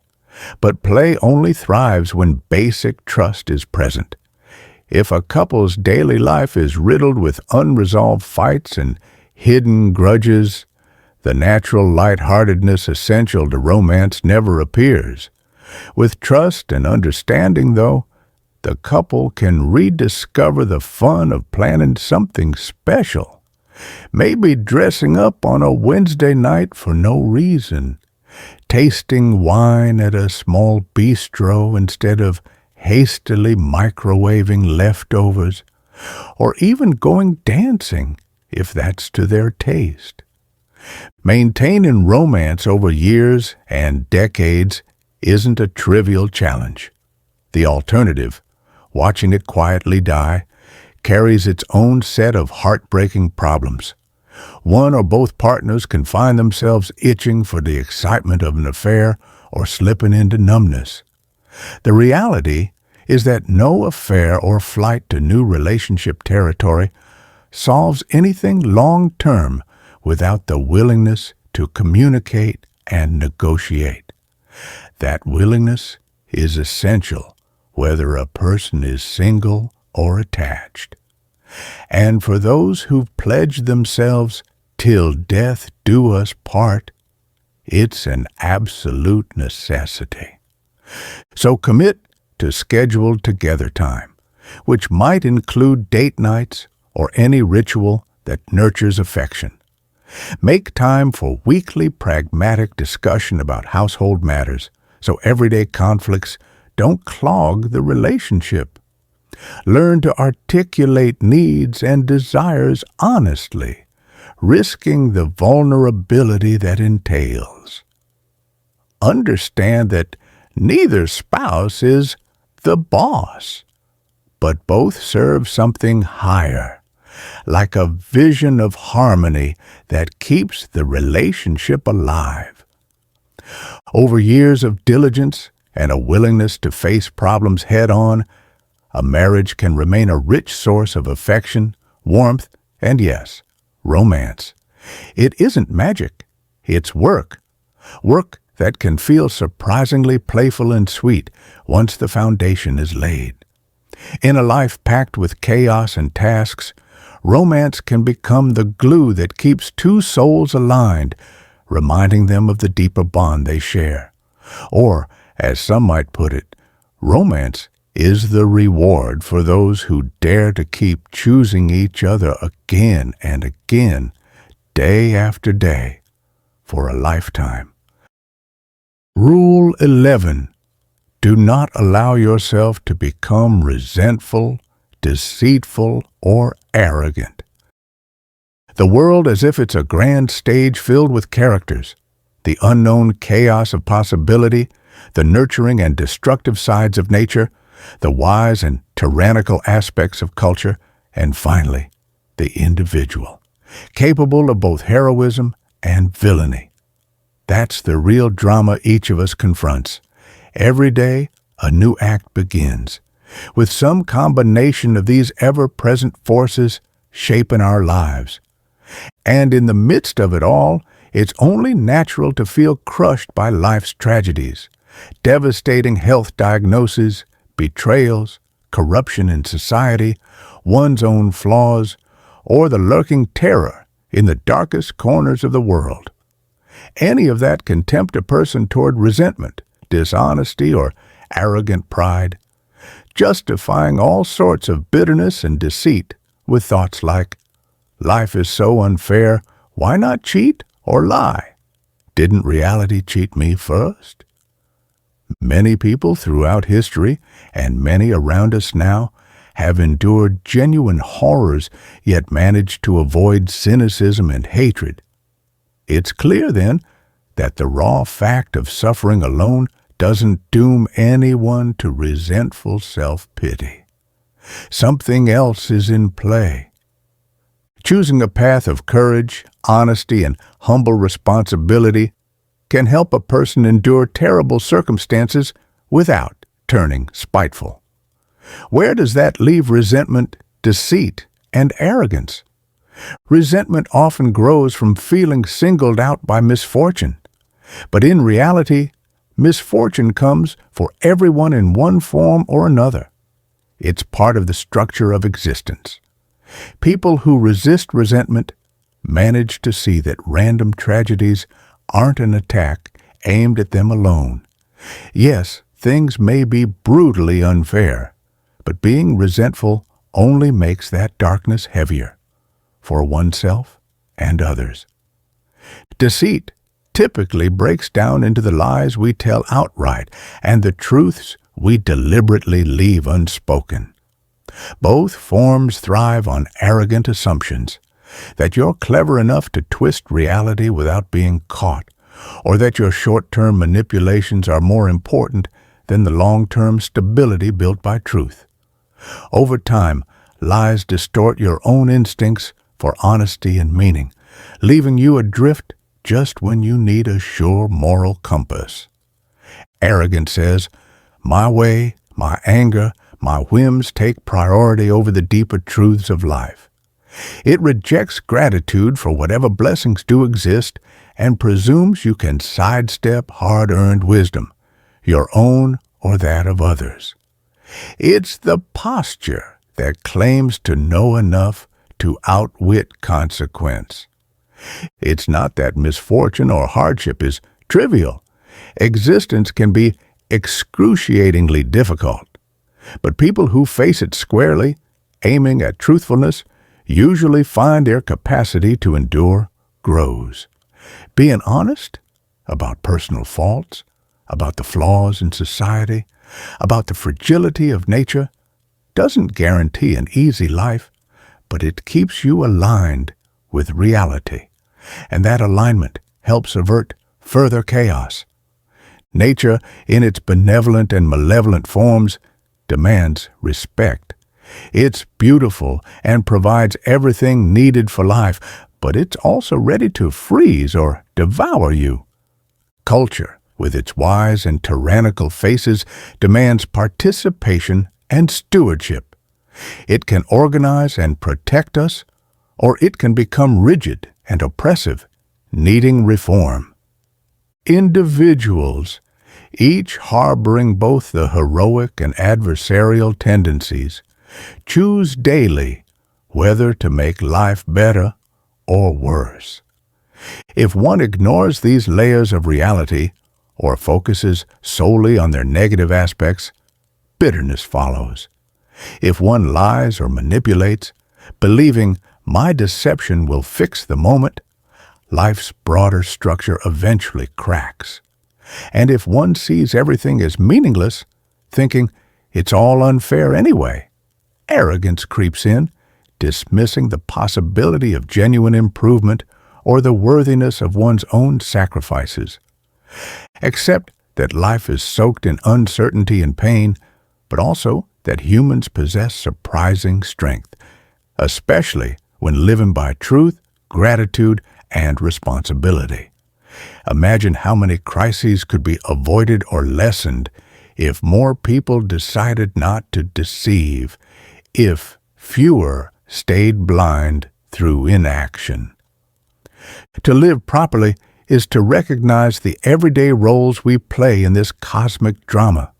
But play only thrives when basic trust is present. If a couple's daily life is riddled with unresolved fights and hidden grudges, the natural lightheartedness essential to romance never appears. With trust and understanding, though, the couple can rediscover the fun of planning something special. Maybe dressing up on a Wednesday night for no reason, tasting wine at a small bistro instead of hastily microwaving leftovers, or even going dancing if that's to their taste. Maintaining romance over years and decades isn't a trivial challenge. The alternative, watching it quietly die, carries its own set of heartbreaking problems. One or both partners can find themselves itching for the excitement of an affair or slipping into numbness. The reality is that no affair or flight to new relationship territory solves anything long-term without the willingness to communicate and negotiate. That willingness is essential whether a person is single or attached. And for those who've pledged themselves till death do us part, it's an absolute necessity. So commit to scheduled together time, which might include date nights or any ritual that nurtures affection. Make time for weekly pragmatic discussion about household matters so everyday conflicts don't clog the relationship. Learn to articulate needs and desires honestly, risking the vulnerability that entails. Understand that neither spouse is the boss, but both serve something higher, like a vision of harmony that keeps the relationship alive. Over years of diligence and a willingness to face problems head-on, a marriage can remain a rich source of affection, warmth, and yes, romance. It isn't magic, it's work. Work that can feel surprisingly playful and sweet once the foundation is laid. In a life packed with chaos and tasks, romance can become the glue that keeps two souls aligned, reminding them of the deeper bond they share. Or, as some might put it, romance is the reward for those who dare to keep choosing each other again and again, day after day, for a lifetime. Rule 11. Do not allow yourself to become resentful, deceitful, or arrogant. The world as if it's a grand stage filled with characters, the unknown chaos of possibility, the nurturing and destructive sides of nature, the wise and tyrannical aspects of culture, and finally, the individual, capable of both heroism and villainy. That's the real drama each of us confronts. Every day, a new act begins, with some combination of these ever-present forces shaping our lives. And in the midst of it all, it's only natural to feel crushed by life's tragedies, devastating health diagnoses, betrayals, corruption in society, one's own flaws, or the lurking terror in the darkest corners of the world. Any of that can tempt a person toward resentment, dishonesty, or arrogant pride, justifying all sorts of bitterness and deceit with thoughts like, "Life is so unfair, why not cheat or lie? Didn't reality cheat me first?" Many people throughout history, and many around us now, have endured genuine horrors, yet managed to avoid cynicism and hatred. It's clear, then, that the raw fact of suffering alone doesn't doom anyone to resentful self-pity. Something else is in play. Choosing a path of courage, honesty, and humble responsibility can help a person endure terrible circumstances without turning spiteful. Where does that leave resentment, deceit, and arrogance? Resentment often grows from feeling singled out by misfortune. But in reality, misfortune comes for everyone in one form or another. It's part of the structure of existence. People who resist resentment manage to see that random tragedies aren't an attack aimed at them alone. Yes, things may be brutally unfair, but being resentful only makes that darkness heavier for oneself and others. Deceit typically breaks down into the lies we tell outright and the truths we deliberately leave unspoken. Both forms thrive on arrogant assumptions, that you're clever enough to twist reality without being caught, or that your short-term manipulations are more important than the long-term stability built by truth. Over time, lies distort your own instincts for honesty and meaning, leaving you adrift just when you need a sure moral compass. Arrogance says, "My way, my anger, my whims take priority over the deeper truths of life." It rejects gratitude for whatever blessings do exist and presumes you can sidestep hard-earned wisdom, your own or that of others. It's the posture that claims to know enough to outwit consequence. It's not that misfortune or hardship is trivial. Existence can be excruciatingly difficult. But people who face it squarely, aiming at truthfulness, usually find their capacity to endure grows. Being honest about personal faults, about the flaws in society, about the fragility of nature, doesn't guarantee an easy life, but it keeps you aligned with reality, and that alignment helps avert further chaos. Nature, in its benevolent and malevolent forms, demands respect, It's beautiful and provides everything needed for life, but it's also ready to freeze or devour you. Culture, with its wise and tyrannical faces, demands participation and stewardship. It can organize and protect us, or it can become rigid and oppressive, needing reform. Individuals, each harboring both the heroic and adversarial tendencies, choose daily whether to make life better or worse. If one ignores these layers of reality or focuses solely on their negative aspects, bitterness follows. If one lies or manipulates, believing my deception will fix the moment, life's broader structure eventually cracks. And if one sees everything as meaningless, thinking it's all unfair anyway, arrogance creeps in, dismissing the possibility of genuine improvement or the worthiness of one's own sacrifices. Accept that life is soaked in uncertainty and pain, but also that humans possess surprising strength, especially when living by truth, gratitude, and responsibility. Imagine how many crises could be avoided or lessened if more people decided not to deceive, if fewer stayed blind through inaction. To live properly is to recognize the everyday roles we play in this cosmic drama.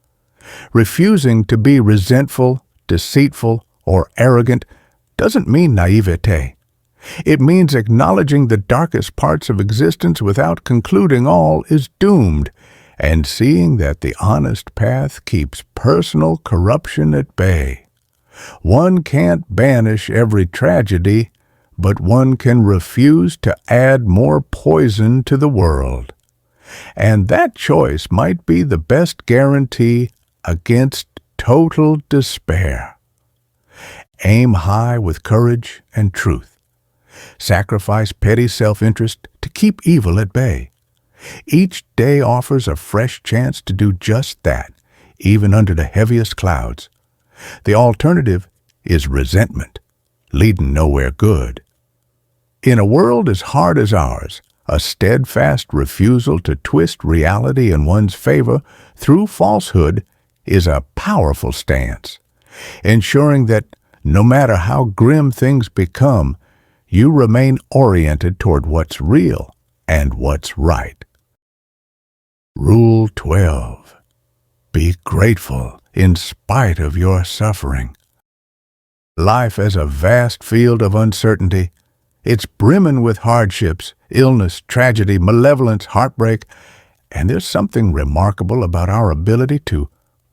Refusing to be resentful, deceitful, or arrogant doesn't mean naivete. It means acknowledging the darkest parts of existence without concluding all is doomed, and seeing that the honest path keeps personal corruption at bay. One can't banish every tragedy, but one can refuse to add more poison to the world. And that choice might be the best guarantee against total despair. Aim high with courage and truth. Sacrifice petty self-interest to keep evil at bay. Each day offers a fresh chance to do just that, even under the heaviest clouds. The alternative is resentment, leading nowhere good. In a world as hard as ours, a steadfast refusal to twist reality in one's favor through falsehood is a powerful stance, ensuring that no matter how grim things become, you remain oriented toward what's real and what's right. Rule 12. Be grateful in spite of your suffering. Life is a vast field of uncertainty. It's brimming with hardships, illness, tragedy, malevolence, heartbreak, and there's something remarkable about our ability to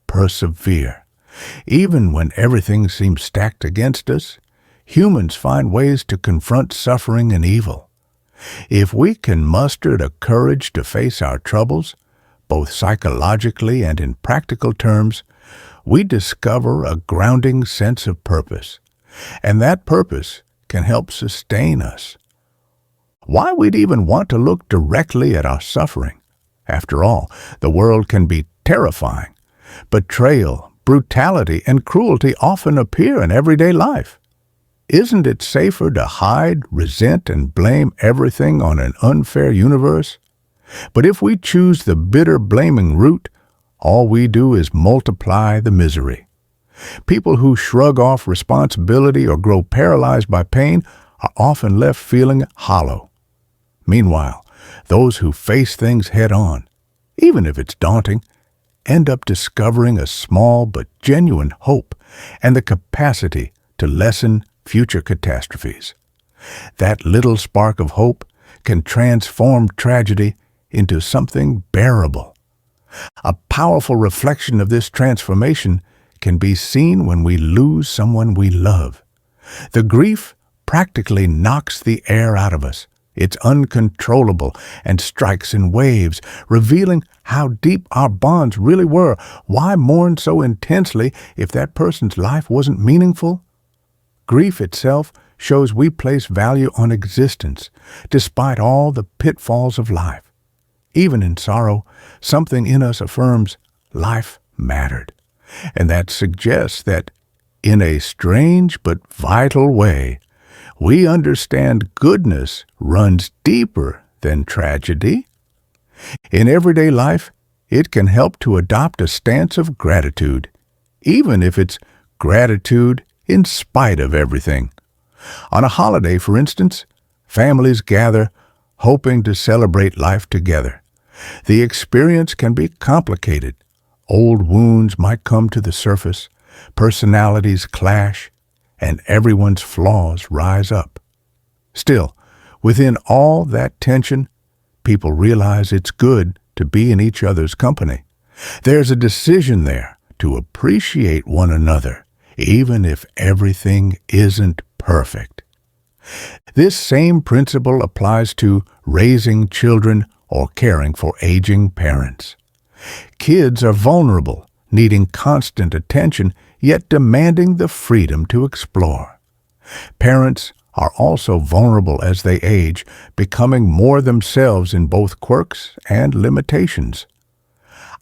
persevere. Even when everything seems stacked against us, humans find ways to confront suffering and evil. If we can muster the courage to face our troubles, both psychologically and in practical terms, we discover a grounding sense of purpose, and that purpose can help sustain us. Why we'd even want to look directly at our suffering? After all, the world can be terrifying. Betrayal, brutality, and cruelty often appear in everyday life. Isn't it safer to hide, resent, and blame everything on an unfair universe? But if we choose the bitter blaming route, all we do is multiply the misery. People who shrug off responsibility or grow paralyzed by pain are often left feeling hollow. Meanwhile, those who face things head-on, even if it's daunting, end up discovering a small but genuine hope and the capacity to lessen future catastrophes. That little spark of hope can transform tragedy into something bearable. A powerful reflection of this transformation can be seen when we lose someone we love. The grief practically knocks the air out of us. It's uncontrollable and strikes in waves, revealing how deep our bonds really were. Why mourn so intensely if that person's life wasn't meaningful? Grief itself shows we place value on existence, despite all the pitfalls of life. Even in sorrow, something in us affirms life mattered, and that suggests that In a strange but vital way, we understand goodness runs deeper than tragedy. In everyday life, it can help to adopt a stance of gratitude, even if it's gratitude in spite of everything. On a holiday, for instance, families gather hoping to celebrate life together. The experience can be complicated. Old wounds might come to the surface, personalities clash, and everyone's flaws rise up. Still, within all that tension, people realize it's good to be in each other's company. There's a decision there to appreciate one another, even if everything isn't perfect. This same principle applies to raising children or caring for aging parents. Kids are vulnerable, needing constant attention, yet demanding the freedom to explore. Parents are also vulnerable as they age, becoming more themselves in both quirks and limitations.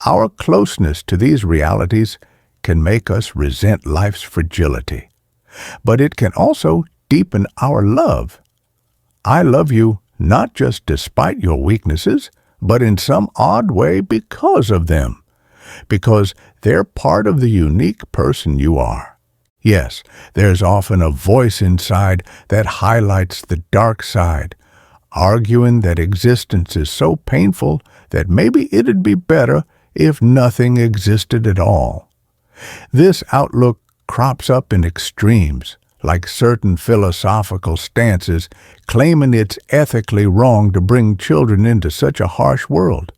Our closeness to these realities can make us resent life's fragility, but it can also deepen our love. I love you not just despite your weaknesses, but in some odd way because of them, because they're part of the unique person you are. Yes, there's often a voice inside that highlights the dark side, arguing that existence is so painful that maybe it'd be better if nothing existed at all. This outlook crops up in extremes, like certain philosophical stances claiming it's ethically wrong to bring children into such a harsh world.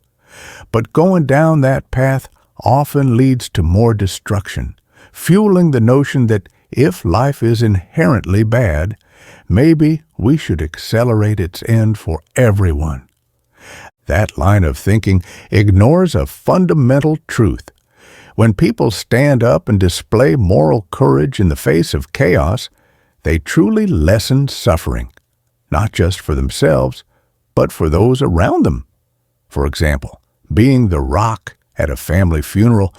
But going down that path often leads to more destruction, fueling the notion that if life is inherently bad, maybe we should accelerate its end for everyone. That line of thinking ignores a fundamental truth. When people stand up and display moral courage in the face of chaos, they truly lessen suffering, not just for themselves, but for those around them. For example, being the rock at a family funeral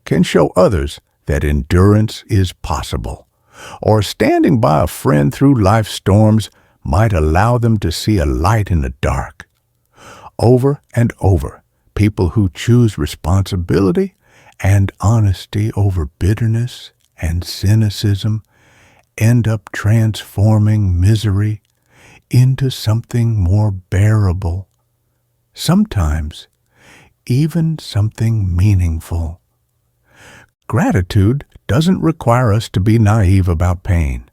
can show others that endurance is possible, or standing by a friend through life's storms might allow them to see a light in the dark. Over and over, people who choose responsibility and honesty over bitterness and cynicism end up transforming misery into something more bearable, sometimes even something meaningful. Gratitude doesn't require us to be naive about pain.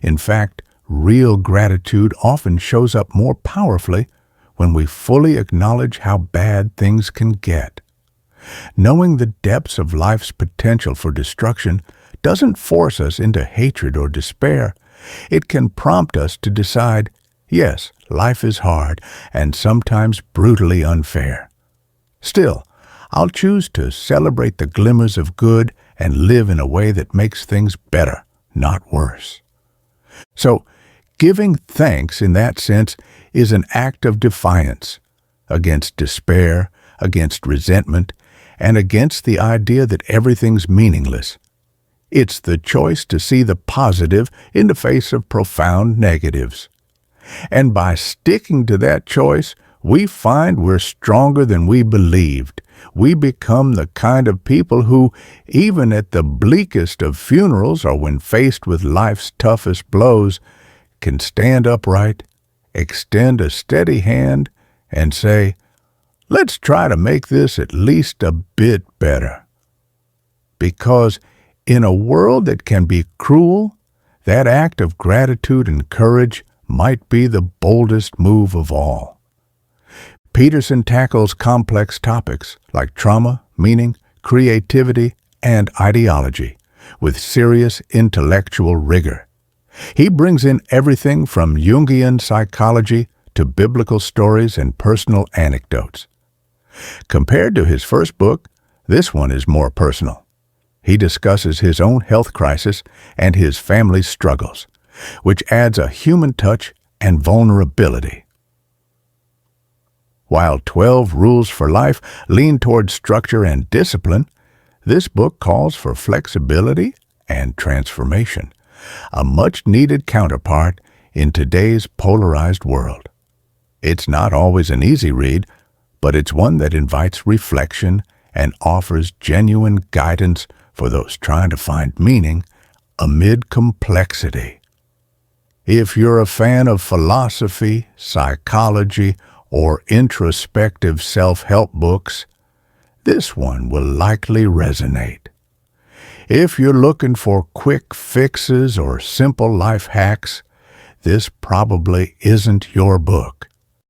In fact, real gratitude often shows up more powerfully when we fully acknowledge how bad things can get. Knowing the depths of life's potential for destruction doesn't force us into hatred or despair. It can prompt us to decide, yes, life is hard and sometimes brutally unfair. Still, I'll choose to celebrate the glimmers of good and live in a way that makes things better, not worse. So, giving thanks in that sense is an act of defiance against despair, against resentment, and against the idea that everything's meaningless. It's the choice to see the positive in the face of profound negatives. And by sticking to that choice, we find we're stronger than we believed. We become the kind of people who, even at the bleakest of funerals or when faced with life's toughest blows, can stand upright, extend a steady hand, and say, let's try to make this at least a bit better. Because in a world that can be cruel, that act of gratitude and courage might be the boldest move of all. Peterson tackles complex topics like trauma, meaning, creativity, and ideology with serious intellectual rigor. He brings in everything from Jungian psychology to biblical stories and personal anecdotes. Compared to his first book, this one is more personal. He discusses his own health crisis and his family's struggles, which adds a human touch and vulnerability. While 12 Rules for Life lean toward structure and discipline, this book calls for flexibility and transformation, a much-needed counterpart in today's polarized world. It's not always an easy read, but it's one that invites reflection and offers genuine guidance for those trying to find meaning amid complexity. If you're a fan of philosophy, psychology, or introspective self-help books, this one will likely resonate. If you're looking for quick fixes or simple life hacks, this probably isn't your book.